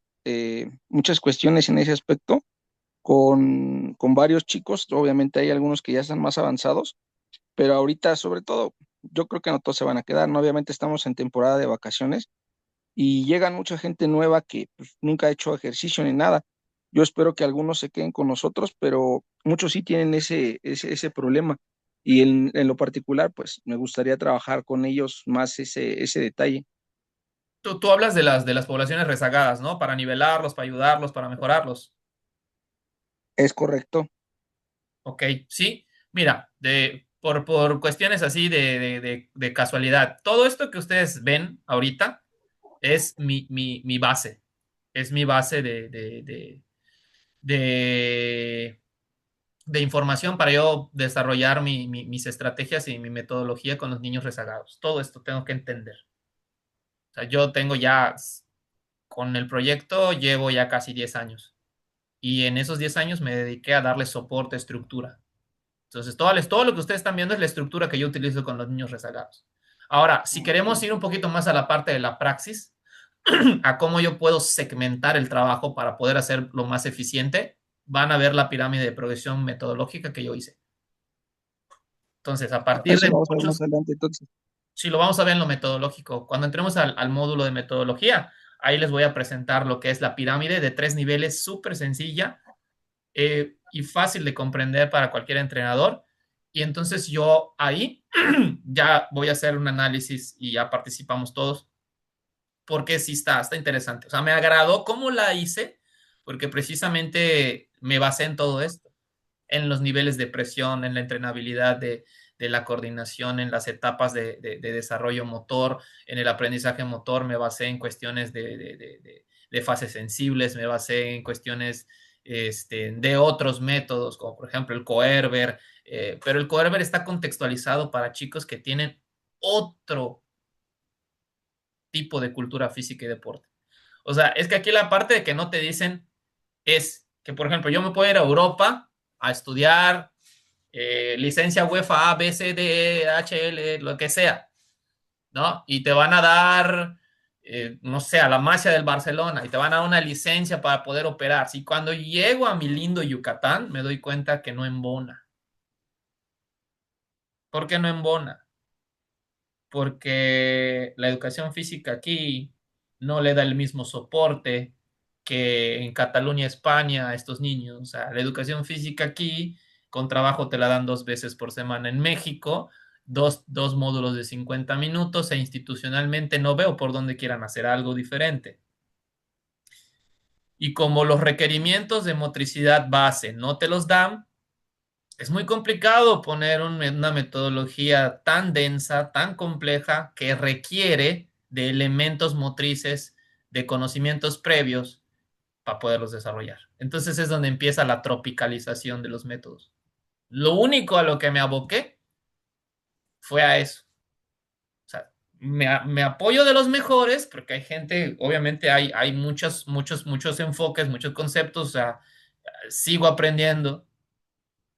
muchas cuestiones en ese aspecto con varios chicos, obviamente hay algunos que ya están más avanzados, pero ahorita sobre todo, yo creo que no todos se van a quedar, ¿no? Obviamente estamos en temporada de vacaciones y llegan mucha gente nueva que pues, nunca ha hecho ejercicio ni nada. Yo espero que algunos se queden con nosotros, pero muchos sí tienen ese problema. Y en lo particular, pues me gustaría trabajar con ellos más ese detalle. Tú hablas de las poblaciones rezagadas, ¿no? Para nivelarlos, para ayudarlos, para mejorarlos. Es correcto. Ok, sí. Mira, por cuestiones así de casualidad, todo esto que ustedes ven ahorita es mi base. Es mi base de, de información para yo desarrollar mis estrategias y mi metodología con los niños rezagados. Todo esto tengo que entender. O sea, yo tengo ya, con el proyecto, llevo ya casi 10 años. Y en esos 10 años me dediqué a darle soporte, estructura. Entonces, todo lo que ustedes están viendo es la estructura que yo utilizo con los niños rezagados. Ahora, si queremos ir un poquito más a la parte de la praxis, a cómo yo puedo segmentar el trabajo para poder hacerlo más eficiente, van a ver la pirámide de progresión metodológica que yo hice. Entonces, a partir Eso de lo vamos a ver muchos, más adelante, entonces. si lo vamos a ver en lo metodológico, cuando entremos al módulo de metodología, ahí les voy a presentar lo que es la pirámide de 3 niveles, súper sencilla y fácil de comprender para cualquier entrenador. Y entonces yo ahí ya voy a hacer un análisis y ya participamos todos, porque sí está interesante. O sea, me agradó cómo la hice, porque precisamente me basé en todo esto, en los niveles de presión, en la entrenabilidad de la coordinación, en las etapas de desarrollo motor, en el aprendizaje motor, me basé en cuestiones de fases sensibles, me basé en cuestiones de otros métodos, como por ejemplo el Coerber, pero el Coerber está contextualizado para chicos que tienen otro tipo de cultura física y deporte. O sea, es que aquí la parte de que no te dicen es que, por ejemplo, yo me puedo ir a Europa a estudiar licencia UEFA A, B, C, D, E, H, L, lo que sea, ¿no? Y te van a dar, no sé, a la Masia del Barcelona y te van a dar una licencia para poder operar. Si cuando llego a mi lindo Yucatán me doy cuenta que no embona. ¿Por qué no embona? Porque la educación física aquí no le da el mismo soporte que en Cataluña, España, a estos niños. O sea, la educación física aquí, con trabajo te la dan 2 veces por semana. En México, dos módulos de 50 minutos e institucionalmente no veo por dónde quieran hacer algo diferente. Y como los requerimientos de motricidad base no te los dan, es muy complicado poner una metodología tan densa, tan compleja, que requiere de elementos motrices, de conocimientos previos para poderlos desarrollar. Entonces es donde empieza la tropicalización de los métodos. Lo único a lo que me aboqué fue a eso. O sea, me apoyo de los mejores, porque hay gente, obviamente hay muchos enfoques, muchos conceptos, o sea, sigo aprendiendo,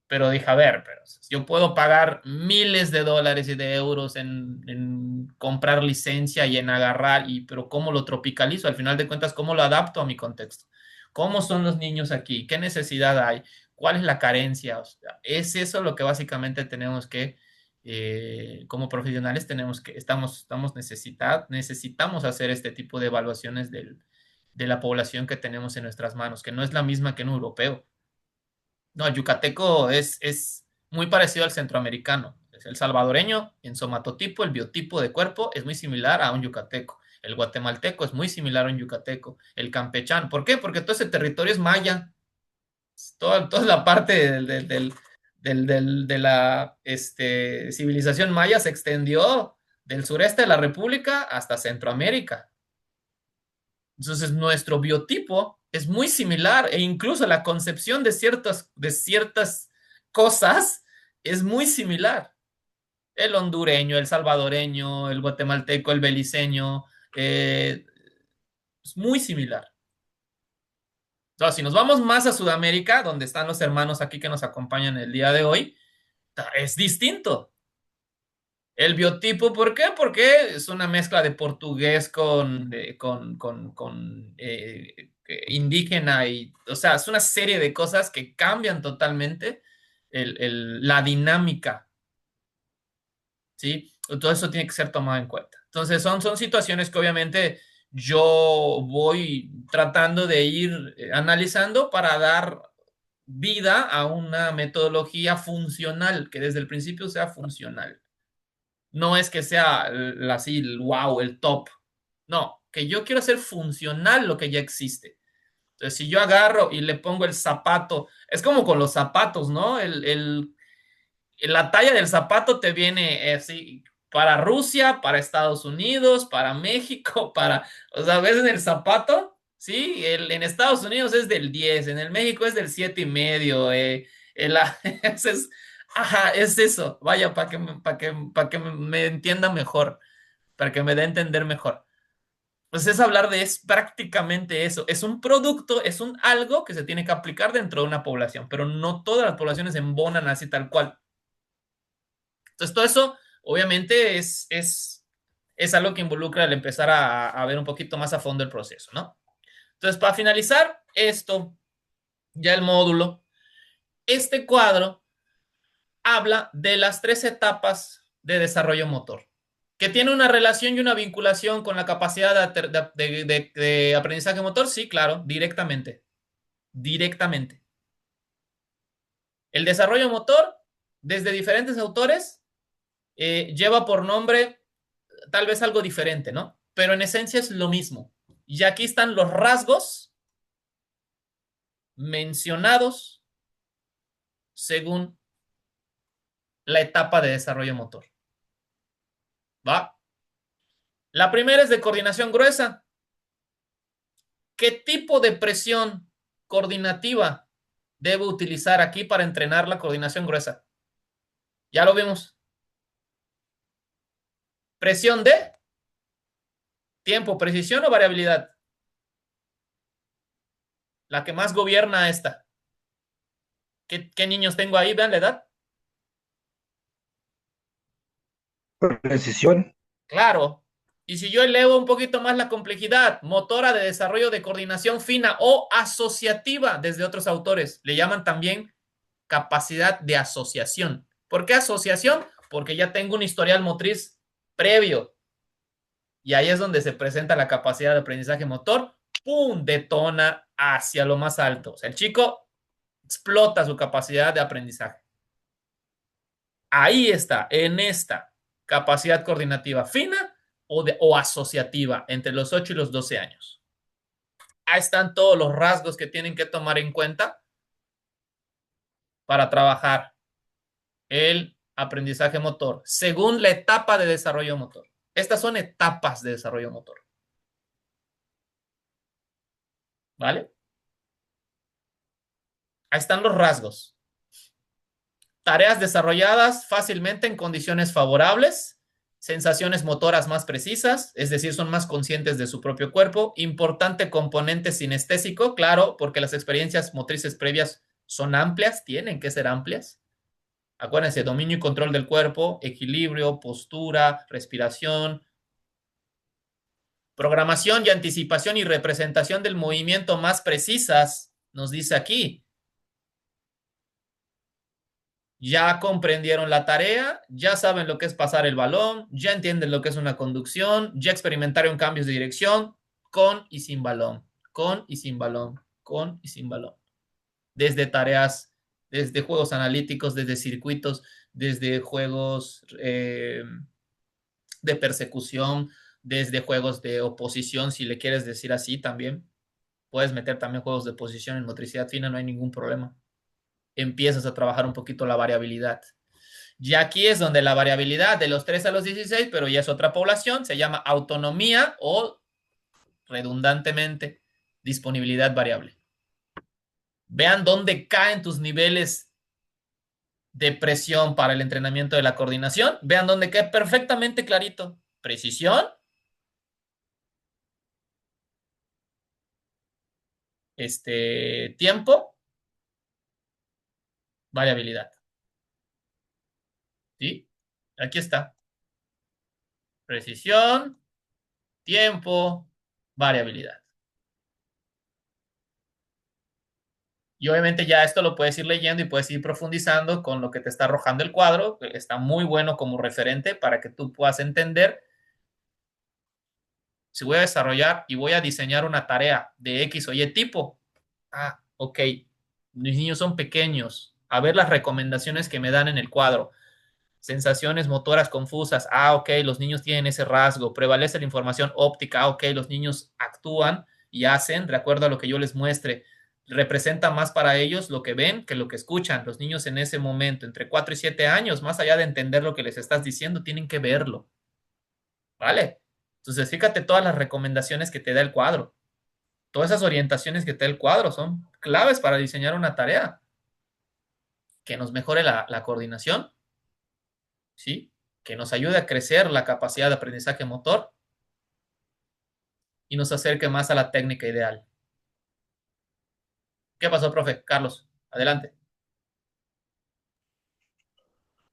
pero dije, a ver, pero yo puedo pagar miles de dólares y de euros en comprar licencia y en agarrar, pero ¿cómo lo tropicalizo? Al final de cuentas, ¿cómo lo adapto a mi contexto? ¿Cómo son los niños aquí? ¿Qué necesidad hay? ¿Cuál es la carencia? O sea, es eso lo que básicamente tenemos que, como profesionales, necesitamos hacer este tipo de evaluaciones de la población que tenemos en nuestras manos, que no es la misma que un europeo. No, el yucateco es muy parecido al centroamericano. Es el salvadoreño en somatotipo, el biotipo de cuerpo es muy similar a un yucateco. El guatemalteco es muy similar a un yucateco. El campechano. ¿Por qué? Porque todo ese territorio es maya. Toda la parte de la civilización maya se extendió del sureste de la República hasta Centroamérica. Entonces, nuestro biotipo es muy similar e incluso la concepción de ciertas cosas es muy similar. El hondureño, el salvadoreño, el guatemalteco, el beliceño, es muy similar. Entonces, si nos vamos más a Sudamérica, donde están los hermanos aquí que nos acompañan el día de hoy, es distinto. El biotipo, ¿por qué? Porque es una mezcla de portugués con indígena y, o sea, es una serie de cosas que cambian totalmente la dinámica, ¿sí? Todo eso tiene que ser tomado en cuenta. Entonces, son situaciones que obviamente yo voy tratando de ir analizando para dar vida a una metodología funcional, que desde el principio sea funcional. No es que sea así, el wow, el top. No, que yo quiero hacer funcional lo que ya existe. Entonces, si yo agarro y le pongo el zapato, es como con los zapatos, ¿no? La talla del zapato te viene así para Rusia, para Estados Unidos, para México, o sea, ves en el zapato, ¿sí? En Estados Unidos es del 10, en el México es del 7.5, ese es, ajá, es eso, vaya, para que me entienda mejor, para que me dé a entender mejor. Pues es hablar es prácticamente eso. Es un producto, es un algo que se tiene que aplicar dentro de una población, pero no todas las poblaciones embonan así tal cual. Entonces, todo eso, obviamente, es algo que involucra el empezar a ver un poquito más a fondo el proceso, ¿no? Entonces, para finalizar esto, ya el módulo, este cuadro habla de las 3 etapas de desarrollo motor, que tiene una relación y una vinculación con la capacidad de aprendizaje motor, sí, claro, directamente. Directamente. El desarrollo motor, desde diferentes autores, lleva por nombre tal vez algo diferente, ¿no? Pero en esencia es lo mismo. Y aquí están los rasgos mencionados según la etapa de desarrollo motor. ¿Va? La primera es de coordinación gruesa. ¿Qué tipo de presión coordinativa debo utilizar aquí para entrenar la coordinación gruesa? Ya lo vimos. Presión de tiempo, precisión o variabilidad. La que más gobierna esta. ¿Qué niños tengo ahí? Vean la edad. Precisión. Claro. Y si yo elevo un poquito más la complejidad, motora de desarrollo de coordinación fina o asociativa, desde otros autores, le llaman también capacidad de asociación. ¿Por qué asociación? Porque ya tengo un historial motriz previo. Y ahí es donde se presenta la capacidad de aprendizaje motor. ¡Pum! Detona hacia lo más alto. O sea, el chico explota su capacidad de aprendizaje. Ahí está, en esta capacidad coordinativa fina o asociativa entre los 8 y los 12 años. Ahí están todos los rasgos que tienen que tomar en cuenta para trabajar el aprendizaje motor según la etapa de desarrollo motor. Estas son etapas de desarrollo motor. ¿Vale? Ahí están los rasgos. Tareas desarrolladas fácilmente en condiciones favorables, sensaciones motoras más precisas, es decir, son más conscientes de su propio cuerpo. Importante componente sinestésico, claro, porque las experiencias motrices previas son amplias, tienen que ser amplias. Acuérdense, dominio y control del cuerpo, equilibrio, postura, respiración, programación y anticipación y representación del movimiento más precisas, nos dice aquí. Ya comprendieron la tarea, ya saben lo que es pasar el balón, ya entienden lo que es una conducción, ya experimentaron cambios de dirección con y sin balón, con y sin balón, con y sin balón. Desde tareas, desde juegos analíticos, desde circuitos, desde juegos de persecución, desde juegos de oposición, si le quieres decir así también. Puedes meter también juegos de posición en motricidad fina, no hay ningún problema. Empiezas a trabajar un poquito la variabilidad. Y aquí es donde la variabilidad de los 3 a los 16, pero ya es otra población, se llama autonomía o redundantemente disponibilidad variable. Vean dónde caen tus niveles de presión para el entrenamiento de la coordinación. Vean dónde cae perfectamente clarito. Precisión, tiempo, variabilidad. ¿Sí? Aquí está. Precisión, tiempo, variabilidad. Y obviamente ya esto lo puedes ir leyendo y puedes ir profundizando con lo que te está arrojando el cuadro. Está muy bueno como referente para que tú puedas entender. Si voy a desarrollar y voy a diseñar una tarea de X o Y tipo. Ah, ok. Mis niños son pequeños. A ver las recomendaciones que me dan en el cuadro. Sensaciones motoras confusas. Ah, ok, los niños tienen ese rasgo. Prevalece la información óptica. Ah, ok, los niños actúan y hacen de acuerdo a lo que yo les muestre. Representa más para ellos lo que ven que lo que escuchan. Los niños en ese momento, entre 4 y 7 años, más allá de entender lo que les estás diciendo, tienen que verlo. ¿Vale? Entonces, fíjate todas las recomendaciones que te da el cuadro. Todas esas orientaciones que te da el cuadro son claves para diseñar una tarea que nos mejore la coordinación, ¿sí? Que nos ayude a crecer la capacidad de aprendizaje motor y nos acerque más a la técnica ideal. ¿Qué pasó, profe? Carlos, adelante.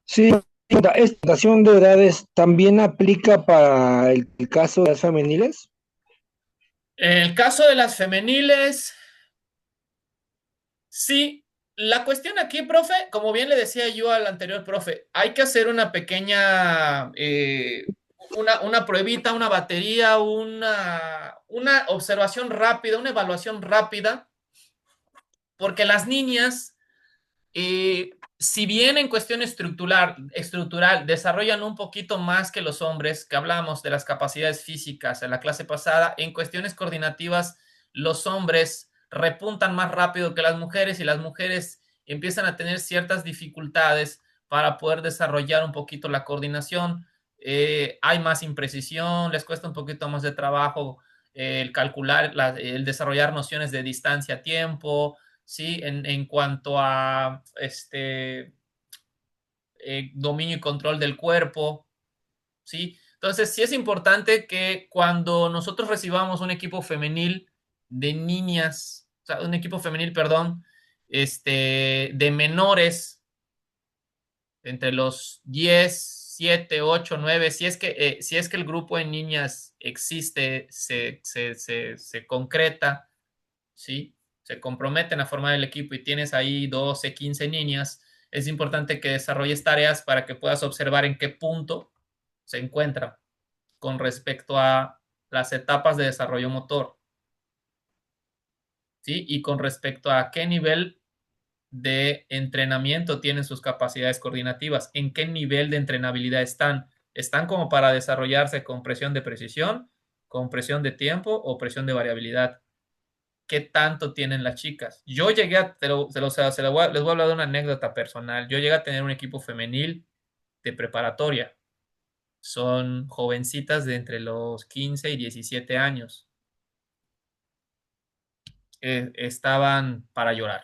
Sí, esta estación de edades también aplica para el caso de las femeniles. En el caso de las femeniles, sí. La cuestión aquí, profe, como bien le decía yo al anterior profe, hay que hacer una pequeña, una pruebita, una batería, una observación rápida, una evaluación rápida, porque las niñas, si bien en cuestión estructural desarrollan un poquito más que los hombres, que hablamos de las capacidades físicas en la clase pasada, en cuestiones coordinativas, los hombres repuntan más rápido que las mujeres y las mujeres empiezan a tener ciertas dificultades para poder desarrollar un poquito la coordinación. Hay más imprecisión, les cuesta un poquito más de trabajo el calcular, el desarrollar nociones de distancia, tiempo, ¿sí? En cuanto a dominio y control del cuerpo, ¿sí? Entonces, sí es importante que cuando nosotros recibamos un equipo femenil de niñas, o sea, un equipo femenil, perdón, de menores entre los 10, 7, 8, 9, si es que el grupo de niñas existe, se concreta, ¿sí? Se comprometen a formar el equipo y tienes ahí 12, 15 niñas, es importante que desarrolles tareas para que puedas observar en qué punto se encuentra con respecto a las etapas de desarrollo motor, ¿sí? Y con respecto a qué nivel de entrenamiento tienen sus capacidades coordinativas, en qué nivel de entrenabilidad están. ¿Están como para desarrollarse con presión de precisión, con presión de tiempo o presión de variabilidad? ¿Qué tanto tienen las chicas? Yo llegué a, les voy a hablar de una anécdota personal. Yo llegué a tener un equipo femenil de preparatoria. Son jovencitas de entre los 15 y 17 años. Estaban para llorar.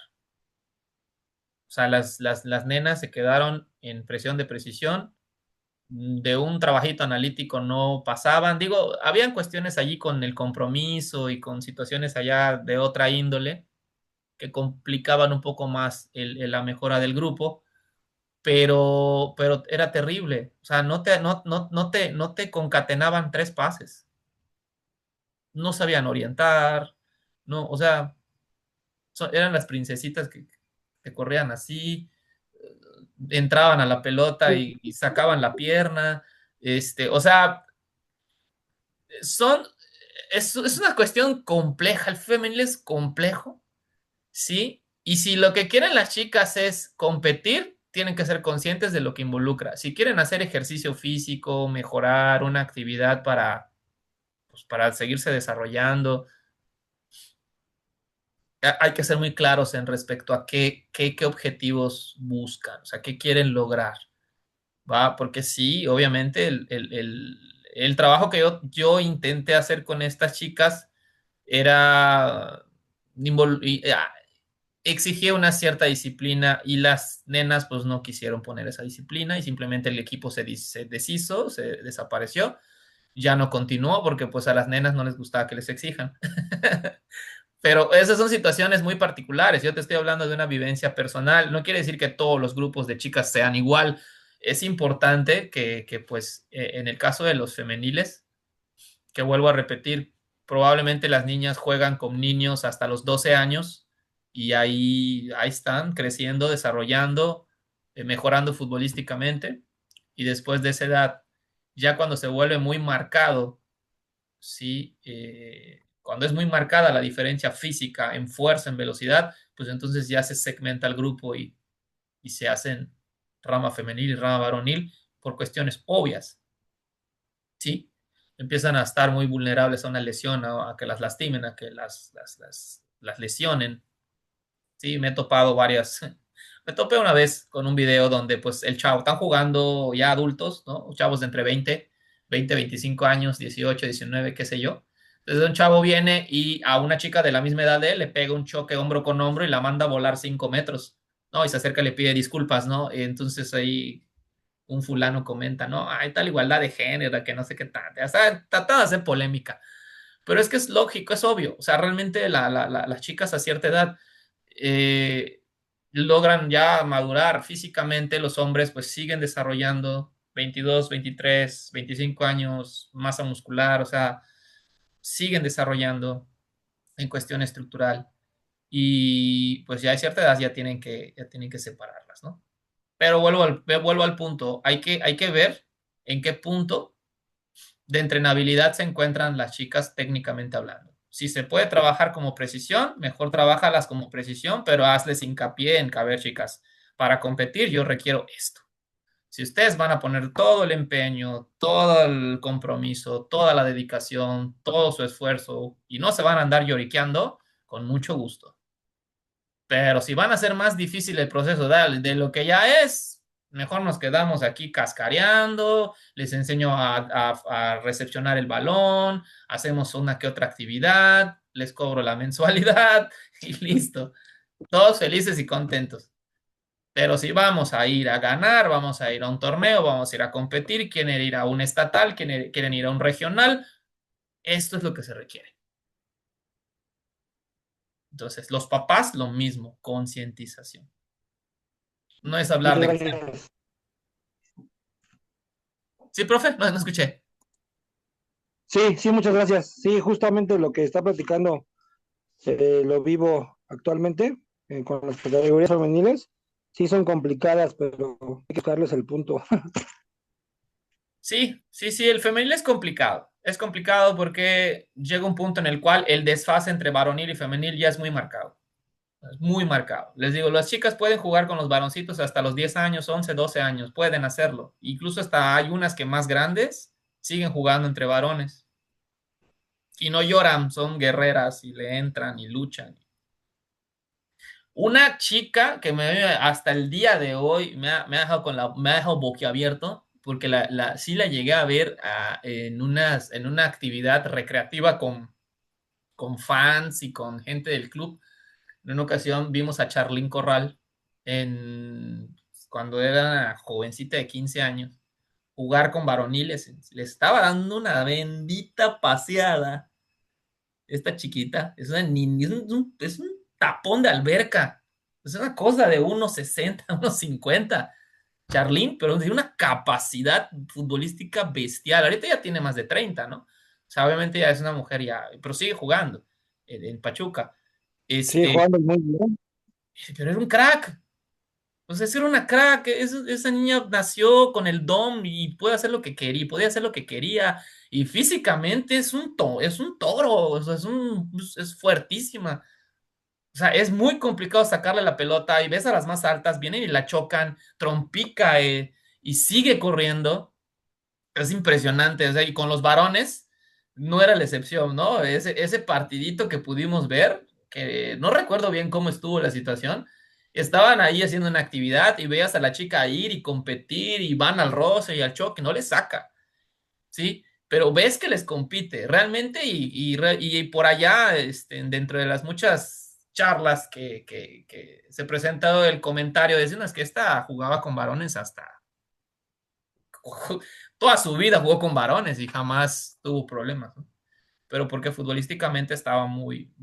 O sea, las nenas se quedaron en presión de precisión, de un trabajito analítico no pasaban. Digo, habían cuestiones allí con el compromiso y con situaciones allá de otra índole que complicaban un poco más la mejora del grupo, pero era terrible. O sea, no te concatenaban tres pases, no sabían orientar, no, o sea, eran las princesitas que corrían así, entraban a la pelota y sacaban la pierna, o sea, son, es una cuestión compleja, el femenil es complejo, ¿sí? Y si lo que quieren las chicas es competir, tienen que ser conscientes de lo que involucra. Si quieren hacer ejercicio físico, mejorar una actividad pues, para seguirse desarrollando, hay que ser muy claros en respecto a qué objetivos buscan, o sea, qué quieren lograr, ¿va? Porque sí, obviamente el trabajo que yo intenté hacer con estas chicas era exigía una cierta disciplina y las nenas pues no quisieron poner esa disciplina y simplemente el equipo se deshizo, se desapareció, ya no continuó porque pues a las nenas no les gustaba que les exijan. Pero esas son situaciones muy particulares. Yo te estoy hablando de una vivencia personal. No quiere decir que todos los grupos de chicas sean igual. Es importante que pues, en el caso de los femeniles, que vuelvo a repetir, probablemente las niñas juegan con niños hasta los 12 años y ahí están creciendo, desarrollando, mejorando futbolísticamente. Y después de esa edad, ya cuando se vuelve muy marcado, ¿sí? Cuando es muy marcada la diferencia física en fuerza, en velocidad, pues entonces ya se segmenta el grupo y se hacen rama femenil y rama varonil por cuestiones obvias, ¿sí? Empiezan a estar muy vulnerables a una lesión, a que las lastimen, a que las lesionen, ¿sí? Me he topado varias. Me topé una vez con un video donde pues el chavo, están jugando ya adultos, ¿no? Chavos de entre 25 años, 18, 19, qué sé yo. Entonces un chavo viene y a una chica de la misma edad de él le pega un choque hombro con hombro y la manda a volar 5 metros, ¿no? Y se acerca y le pide disculpas, ¿no? Y entonces ahí un fulano comenta, ¿no? Hay tal igualdad de género, que no sé qué tal. O sea, trataba de hacer polémica. Pero es que es lógico, es obvio. O sea, realmente las chicas a cierta edad eh, logran ya madurar físicamente, los hombres pues siguen desarrollando 22, 23, 25 años, masa muscular, o sea, siguen desarrollando en cuestión estructural y pues ya a cierta edad ya tienen que separarlas, ¿no? Pero vuelvo al punto, hay que ver en qué punto de entrenabilidad se encuentran las chicas técnicamente hablando. Si se puede trabajar como precisión, mejor trabajalas como precisión, pero hazles hincapié en que, a ver, chicas, para competir yo requiero esto. Si ustedes van a poner todo el empeño, todo el compromiso, toda la dedicación, todo su esfuerzo y no se van a andar lloriqueando, con mucho gusto. Pero si van a hacer más difícil el proceso de lo que ya es, mejor nos quedamos aquí cascareando, les enseño a recepcionar el balón, hacemos una que otra actividad, les cobro la mensualidad y listo. Todos felices y contentos. Pero si vamos a ir a ganar, vamos a ir a un torneo, vamos a ir a competir, quieren ir a un estatal, quieren ir a un regional, esto es lo que se requiere. Entonces, los papás, lo mismo, concientización. No es hablar Muchas de... gracias. Sí, profe, no escuché. Sí, sí, muchas gracias. Sí, justamente lo que está platicando lo vivo actualmente con las categorías femeniles. Sí, son complicadas, pero hay que darles el punto. Sí, el femenil es complicado. Es complicado porque llega un punto en el cual el desfase entre varonil y femenil ya es muy marcado. Es muy marcado. Les digo, las chicas pueden jugar con los varoncitos hasta los 10 años, 11, 12 años, pueden hacerlo. Incluso hasta hay unas que más grandes siguen jugando entre varones. Y no lloran, son guerreras y le entran y luchan. Una chica que hasta el día de hoy me ha dejado me ha dejado boquiabierto, porque sí la llegué a ver en una actividad recreativa con fans y con gente del club. En una ocasión vimos a Charlín Corral cuando era jovencita de 15 años jugar con varoniles. Le estaba dando una bendita paseada. Esta chiquita es es un tapón de alberca. Es una cosa de 1,60, 1,50. Charlín, pero de una capacidad futbolística bestial. Ahorita ya tiene más de 30, ¿no? O sea, obviamente ya es una mujer ya, pero sigue jugando en Pachuca. Sigue Este, jugando muy bien. pero era un crack. O sea, era una crack. Esa niña nació con el don y puede hacer lo que quería, podía hacer lo que quería. Y físicamente es un toro, o sea, es fuertísima. O sea, es muy complicado sacarle la pelota y ves a las más altas, vienen y la chocan, trompica y sigue corriendo. Es impresionante. O sea, y con los varones no era la excepción, ¿no? Ese partidito que pudimos ver, que no recuerdo bien cómo estuvo la situación, estaban ahí haciendo una actividad y veías a la chica ir y competir y van al roce y al choque, no les saca, ¿sí? Pero ves que les compite realmente y por allá, dentro de las muchas charlas que se presentó el comentario, decían es que esta jugaba con varones hasta toda su vida jugó con varones y jamás tuvo problemas, ¿no? Pero porque futbolísticamente estaba muy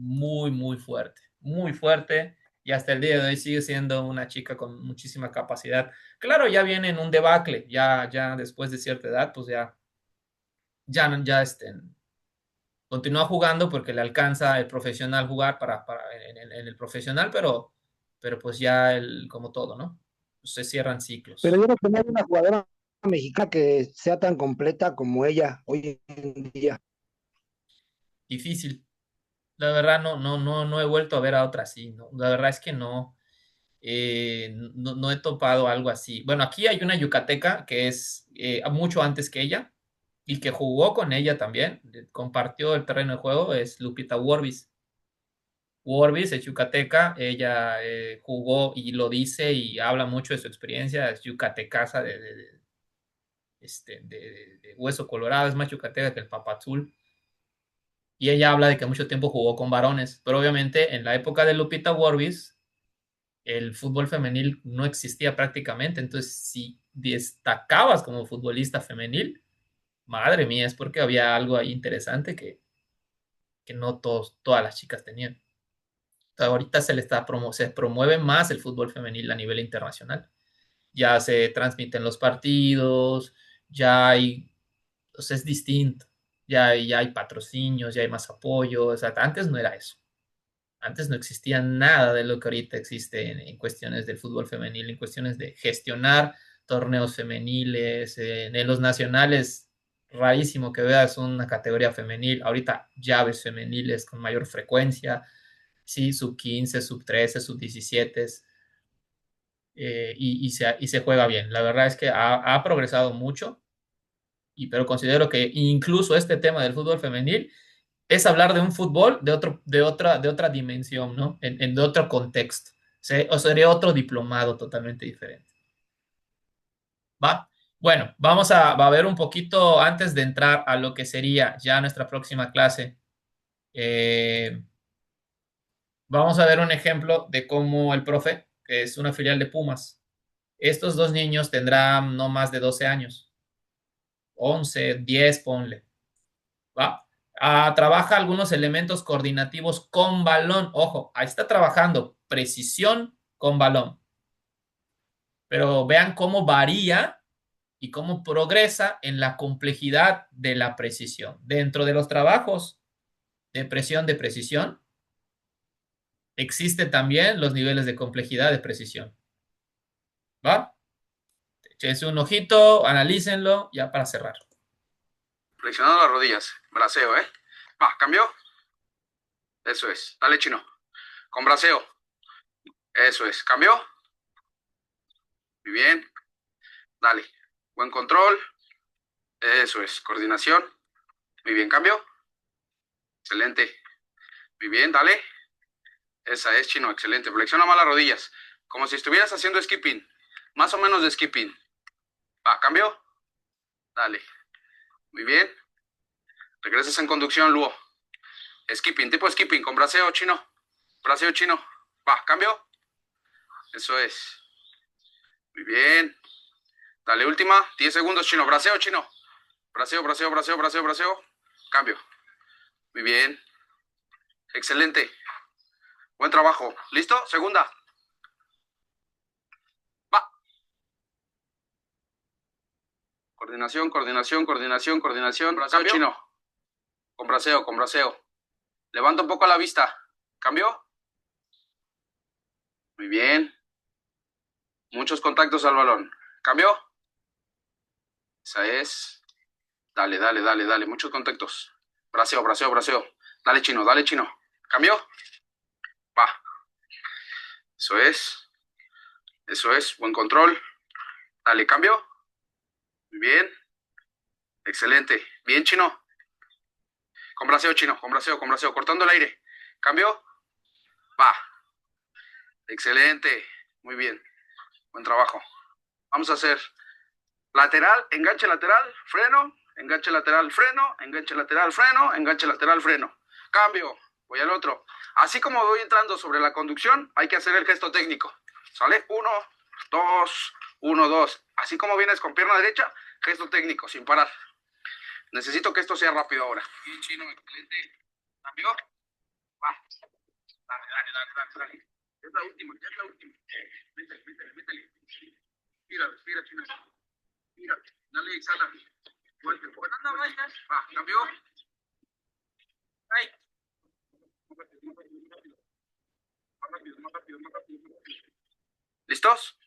fuerte y hasta el día de hoy sigue siendo una chica con muchísima capacidad. Claro, ya viene en un debacle, ya después de cierta edad, pues ya continúa jugando porque le alcanza el profesional jugar en el profesional, pero pues ya como todo, ¿no? Se cierran Pero ciclos. yo no tenía una jugadora mexicana que sea tan completa como ella hoy en día. Difícil. La verdad no he vuelto a ver a otra así, ¿no? La verdad es que no, no he topado algo así. Bueno, aquí hay una yucateca que es mucho antes que ella y que jugó con ella también, compartió el terreno de juego, es Lupita Worbis. Worbis es yucateca, ella jugó y lo dice y habla mucho de su experiencia, es yucatecaza de hueso colorado, es más yucateca que el papazul. Y ella habla de que mucho tiempo jugó con varones, pero obviamente en la época de Lupita Worbis el fútbol femenil no existía prácticamente, entonces si destacabas como futbolista femenil, madre mía, es porque había algo ahí interesante que no todas las chicas tenían. Ahorita se promueve más el fútbol femenil a nivel internacional. Ya se transmiten los partidos, ya hay, o sea, es distinto, ya hay patrocinios, ya hay más apoyo, o sea, antes no era eso. Antes no existía nada de lo que ahorita existe en cuestiones del fútbol femenil, en cuestiones de gestionar torneos femeniles, en los nacionales, rarísimo que veas una categoría femenil, ahorita llaves femeniles con mayor frecuencia, sí, sub 15, sub 13, sub 17, y se juega bien. La verdad es que ha progresado mucho, pero considero que incluso este tema del fútbol femenil es hablar de un fútbol de otra dimensión, ¿no? De otro contexto. O sería otro diplomado totalmente diferente. ¿Va? Bueno, va a ver un poquito antes de entrar a lo que sería ya nuestra próxima clase. eh, Vamos a ver un ejemplo de cómo el profe, que es una filial de Pumas, estos dos niños tendrán no más de 12 años, 11, 10, ponle, ¿va? Trabaja algunos elementos coordinativos con balón. Ojo, ahí está trabajando precisión con balón. Pero vean cómo varía y cómo progresa en la complejidad de la precisión. Dentro de los trabajos de presión de precisión, existen también los niveles de complejidad de precisión. ¿Va? Échense un ojito, analícenlo, ya para cerrar. Flexionando las rodillas, braceo, ¿eh? Va, cambio. Eso es, dale chino. Con braceo. Eso es, cambio. Muy bien, dale. Buen control. Eso es, coordinación. Muy bien, cambio. Excelente. Muy bien, dale. Esa es, chino, excelente. Flexiona más las rodillas, como si estuvieras haciendo skipping. Más o menos de skipping. Va, cambio. Dale. Muy bien. Regresas en conducción, Luo. Skipping, tipo skipping, con braceo chino. Braceo chino. Va, cambio. Eso es. Muy bien. Dale, última. 10 segundos, chino. Braceo, chino. Braceo, braceo, braceo, braceo, braceo. Cambio. Muy bien. Excelente. Buen trabajo. ¿Listo? Segunda. Va. Coordinación, coordinación, coordinación, coordinación. Braceo, cambio. Chino. Con braceo, con braceo. Levanta un poco la vista. ¿Cambio? Muy bien. Muchos contactos al balón. ¿Cambio? Esa es. Dale, dale, dale, dale. Muchos contactos. Braceo, braceo, braceo. Dale, chino, dale, chino. ¿Cambio? Va. Eso es. Eso es. Buen control. Dale, cambio. Muy bien. Excelente. Bien, chino. Con braceo, chino. Con braceo, con braceo. Cortando el aire. ¿Cambio? Va. Excelente. Muy bien. Buen trabajo. Vamos a hacer lateral, enganche lateral, freno, enganche lateral, freno, enganche lateral, freno, enganche lateral, freno. Cambio. Voy al otro. Así como voy entrando sobre la conducción, hay que hacer el gesto técnico. ¿Sale? 1, 2, 1, 2. Así como vienes con pierna derecha, gesto técnico, sin parar. Necesito que esto sea rápido ahora. Bien, chino, excelente. ¿Cambio? Va. Dale, dale, dale, dale, dale. Es la última, ya es la última. Métele, métele, métele. Respira, respira, chino. Mira, dale, exhala. Vuelve. Bueno, no vayas. Va, cambio. Ay. Más rápido, más rápido, más rápido. Más rápido, más rápido, más rápido, más rápido. ¿Listos?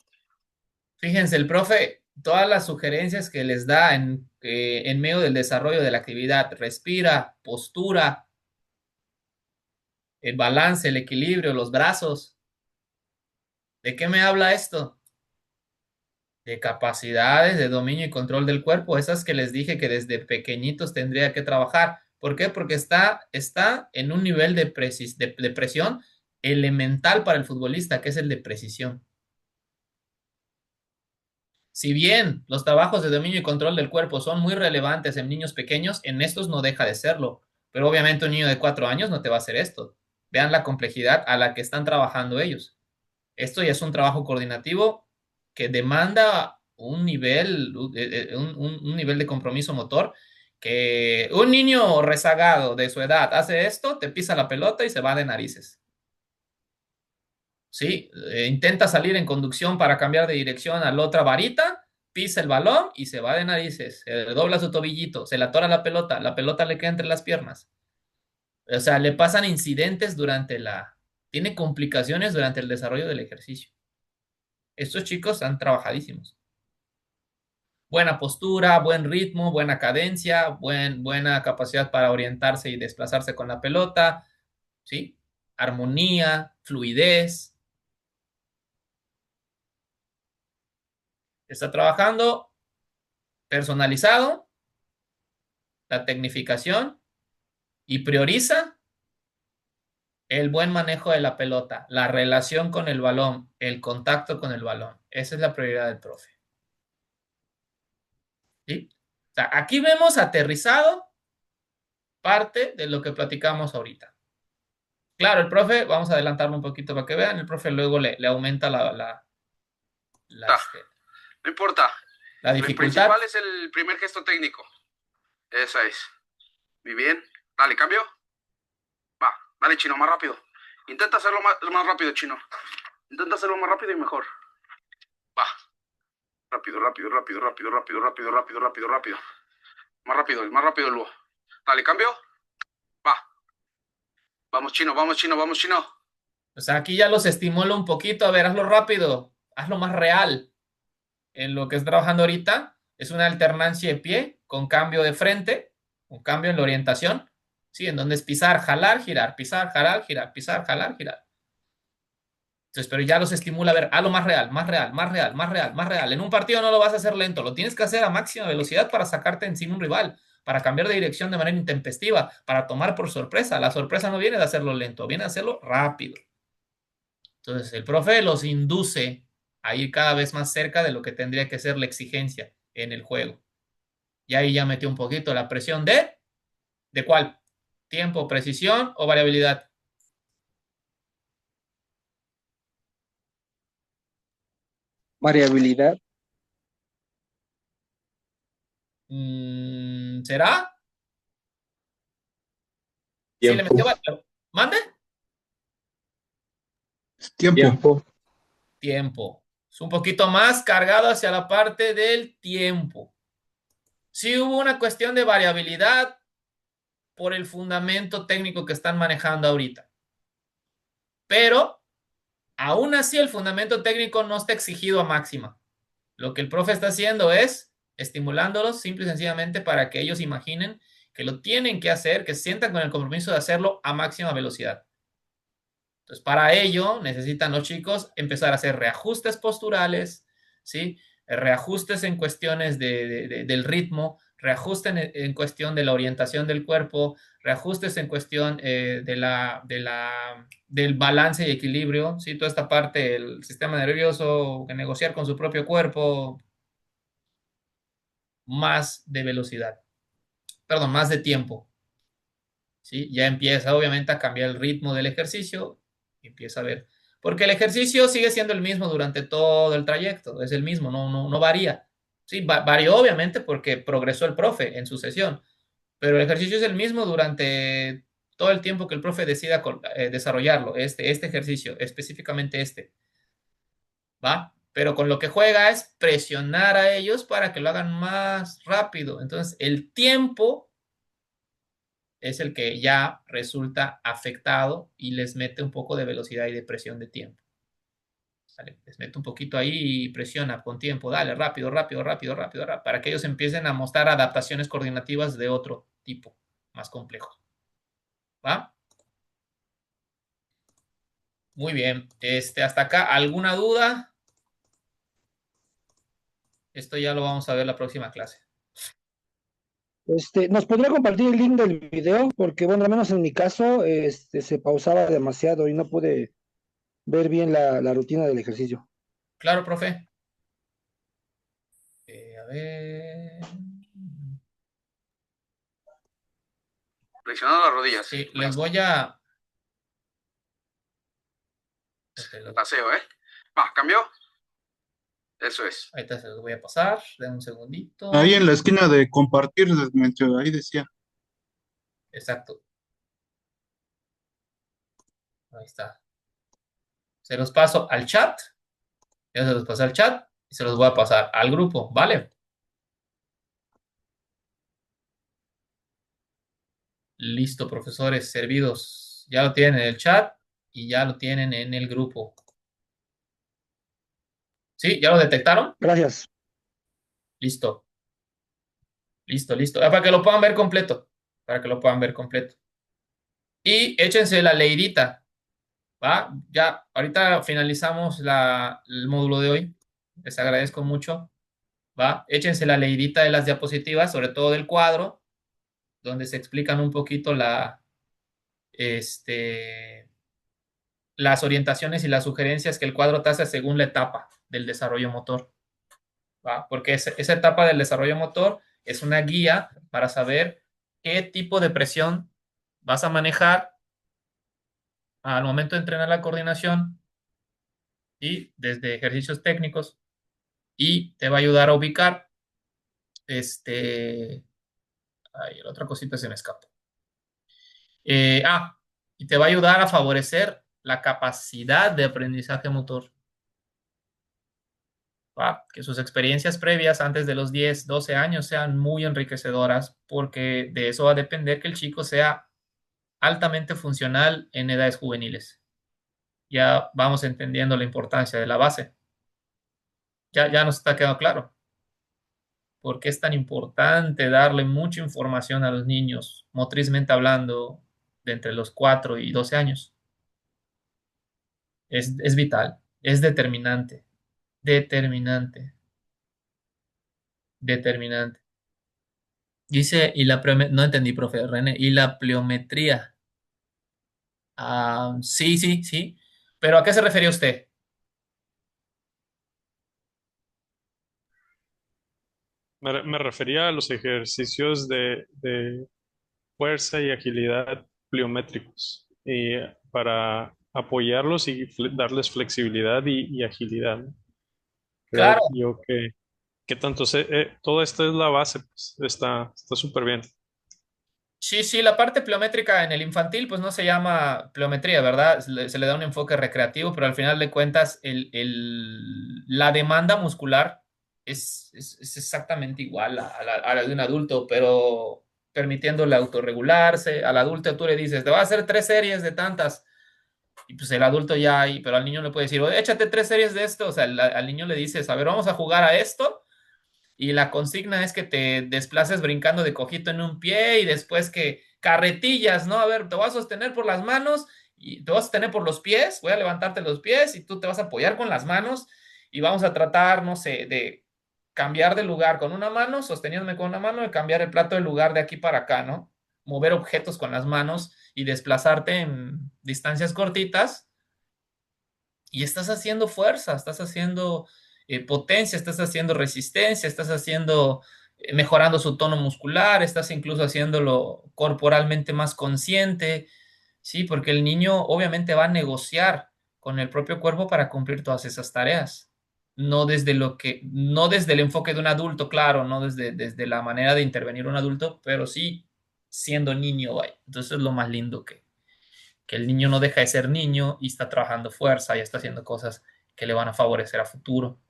Fíjense, el profe, todas las sugerencias que les da en medio del desarrollo de la actividad, respira, postura, el balance, el equilibrio, los brazos. ¿De qué me habla esto? De capacidades de dominio y control del cuerpo, esas que les dije que desde pequeñitos tendría que trabajar. ¿Por qué? Porque está en un nivel de presión elemental para el futbolista, que es el de precisión. Si bien los trabajos de dominio y control del cuerpo son muy relevantes en niños pequeños, en estos no deja de serlo. Pero obviamente un niño de 4 años no te va a hacer esto. Vean la complejidad a la que están trabajando ellos. Esto ya es un trabajo coordinativo que demanda un nivel, un nivel de compromiso motor que un niño rezagado de su edad hace esto, te pisa la pelota y se va de narices. ¿Sí? Intenta salir en conducción para cambiar de dirección a la otra varita, pisa el balón y se va de narices. Se dobla su tobillito, se le atora la pelota le queda entre las piernas. O sea, le pasan incidentes tiene complicaciones durante el desarrollo del ejercicio. Estos chicos están trabajadísimos. Buena postura, buen ritmo, buena cadencia, buena capacidad para orientarse y desplazarse con la pelota, ¿sí? Armonía, fluidez. Está trabajando personalizado, la tecnificación y prioriza el buen manejo de la pelota, la relación con el balón, el contacto con el balón. Esa es la prioridad del profe. ¿Sí? O sea, aquí vemos aterrizado parte de lo que platicamos ahorita. Claro, el profe, vamos a adelantarlo un poquito para que vean, el profe luego le aumenta No importa. la Lo dificultad. principal es el primer gesto técnico. Esa es. Muy bien. Dale, cambio. Va, dale, Chino, más rápido. Intenta hacerlo más rápido, Chino. Intenta hacerlo más rápido y mejor. Va. Rápido, rápido, rápido, rápido, rápido, rápido, rápido, rápido, rápido. Más rápido, Lugo. Dale, cambio. Va. Vamos, Chino, vamos, Chino, vamos, Chino. O sea, aquí ya los estimulo un poquito. A ver, hazlo rápido. Hazlo más real. En lo que estoy trabajando ahorita es una alternancia de pie con cambio de frente, un cambio en la orientación. Sí, en donde es pisar, jalar, girar, pisar, jalar, girar, pisar, jalar, girar. Entonces, pero ya los estimula a ver, hazlo más real, más real, más real, más real, más real. En un partido no lo vas a hacer lento, lo tienes que hacer a máxima velocidad para sacarte encima un rival, para cambiar de dirección de manera intempestiva, para tomar por sorpresa. La sorpresa no viene de hacerlo lento, viene de hacerlo rápido. Entonces, el profe los induce a ir cada vez más cerca de lo que tendría que ser la exigencia en el juego. Y ahí ya metió un poquito la presión ¿de cuál? ¿Tiempo, precisión o variabilidad? Variabilidad. ¿Será? Sí, le Tiempo. metió. ¿Mande? Tiempo. Tiempo. Es un poquito más cargado hacia la parte del tiempo. Sí hubo una cuestión de variabilidad por el fundamento técnico que están manejando ahorita. Pero aún así el fundamento técnico no está exigido a máxima. Lo que el profe está haciendo es estimulándolos simple y sencillamente para que ellos imaginen que lo tienen que hacer, que se sientan con el compromiso de hacerlo a máxima velocidad. Entonces, para ello necesitan los chicos empezar a hacer reajustes posturales, ¿sí? Reajustes en cuestiones del ritmo, reajustes en cuestión de la orientación del cuerpo, reajustes en cuestión del balance y equilibrio, ¿sí? Toda esta parte del sistema nervioso, que negociar con su propio cuerpo, más de velocidad, perdón, más de tiempo, ¿sí? Ya empieza obviamente a cambiar el ritmo del ejercicio, empieza a ver, porque el ejercicio sigue siendo el mismo durante todo el trayecto, es el mismo, no varía. Sí, varió obviamente porque progresó el profe en su sesión, pero el ejercicio es el mismo durante todo el tiempo que el profe decida desarrollarlo, este ejercicio, específicamente este, ¿va? Pero con lo que juega es presionar a ellos para que lo hagan más rápido. Entonces, el tiempo es el que ya resulta afectado y les mete un poco de velocidad y de presión de tiempo. ¿Sale? Les mete un poquito ahí y presiona con tiempo, dale, rápido, rápido, rápido, rápido, rápido, para que ellos empiecen a mostrar adaptaciones coordinativas de otro tipo, más complejo. ¿Va? Muy bien. Hasta acá, ¿alguna duda? Esto ya lo vamos a ver la próxima clase. ¿Nos podría compartir el link del video? Porque, bueno, al menos en mi caso, se pausaba demasiado y no pude ver bien la rutina del ejercicio. Claro, profe. A ver. Flexionando las rodillas. Sí, les voy a. Paseo, ¿eh? Va, cambio. Eso es. Ahorita se los voy a pasar. Den un segundito. Ahí en la esquina de compartir, ahí decía. Exacto. Ahí está. Se los paso al chat. Ya se los pasé al chat y se los voy a pasar al grupo, ¿vale? Listo, profesores, servidos. Ya lo tienen en el chat y ya lo tienen en el grupo. ¿Sí? ¿Ya lo detectaron? Gracias. Listo. Listo, listo. Para que lo puedan ver completo. Para que lo puedan ver completo. Y échense la leidita. ¿Va? Ya, ahorita finalizamos el módulo de hoy. Les agradezco mucho. ¿Va? Échense la leidita de las diapositivas, sobre todo del cuadro, donde se explican un poquito las orientaciones y las sugerencias que el cuadro te hace según la etapa del desarrollo motor. ¿Va? Porque esa etapa del desarrollo motor es una guía para saber qué tipo de presión vas a manejar al momento de entrenar la coordinación y desde ejercicios técnicos, y te va a ayudar a ubicar ay, la otra cosita se me escapa. Y te va a ayudar a favorecer la capacidad de aprendizaje motor. ¿Va? Que sus experiencias previas antes de los 10, 12 años sean muy enriquecedoras, porque de eso va a depender que el chico sea altamente funcional en edades juveniles. Ya vamos entendiendo la importancia de la base. Ya nos está quedando claro por qué es tan importante darle mucha información a los niños, motrizmente hablando, de entre los 4 y 12 años. Es vital, es determinante, determinante, determinante. Dice, no entendí, profe René, y la pliometría. Sí, sí, sí. ¿Pero a qué se refería usted? Me refería a los ejercicios de fuerza y agilidad pliométricos para apoyarlos y darles flexibilidad y agilidad, ¿no? Creo Claro, yo que tanto todo esto es la base, pues está súper bien. sí, sí, la parte pliométrica en el infantil, pues no se llama pliometría, ¿verdad? Se le da un enfoque recreativo, pero al final de cuentas, la demanda muscular es exactamente igual a la de un adulto, pero permitiéndole autorregularse. Al adulto tú le dices, te voy a hacer 3 series de tantas, y pues el adulto ya ahí, pero al niño le puede decir, "Oye, échate 3 series de esto". O sea, al niño le dices, a ver, vamos a jugar a esto. Y la consigna es que te desplaces brincando de cojito en un pie y después que carretillas, ¿no? A ver, te voy a sostener por las manos y te voy a sostener por los pies, voy a levantarte los pies y tú te vas a apoyar con las manos y vamos a tratar, no sé, de cambiar de lugar con una mano, sosteniéndome con una mano y cambiar el plato de lugar de aquí para acá, ¿no? Mover objetos con las manos y desplazarte en distancias cortitas y estás haciendo fuerza, estás haciendo potencia, estás haciendo resistencia, estás haciendo, mejorando su tono muscular, estás incluso haciéndolo corporalmente más consciente, ¿sí? Porque el niño obviamente va a negociar con el propio cuerpo para cumplir todas esas tareas. No desde el enfoque de un adulto, claro, no desde la manera de intervenir un adulto, pero sí siendo niño, vaya. Entonces es lo más lindo que el niño no deja de ser niño y está trabajando fuerza y está haciendo cosas que le van a favorecer a futuro.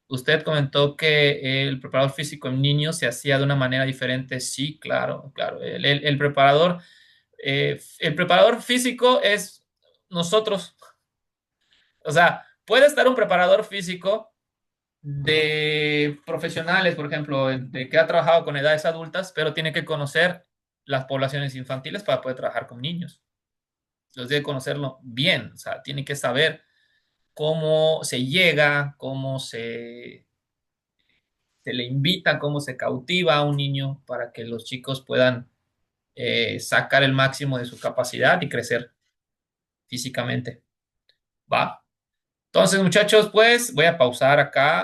Usted comentó que el preparador físico en niños se hacía de una manera diferente. Sí, claro, claro. El preparador físico es nosotros. O sea, puede estar un preparador físico de profesionales, por ejemplo, de que ha trabajado con edades adultas, pero tiene que conocer las poblaciones infantiles para poder trabajar con niños. Entonces debe conocerlo bien, o sea, tiene que saber cómo se llega, cómo se le invita, cómo se cautiva a un niño para que los chicos puedan sacar el máximo de su capacidad y crecer físicamente. ¿Va? Entonces, muchachos, pues voy a pausar acá.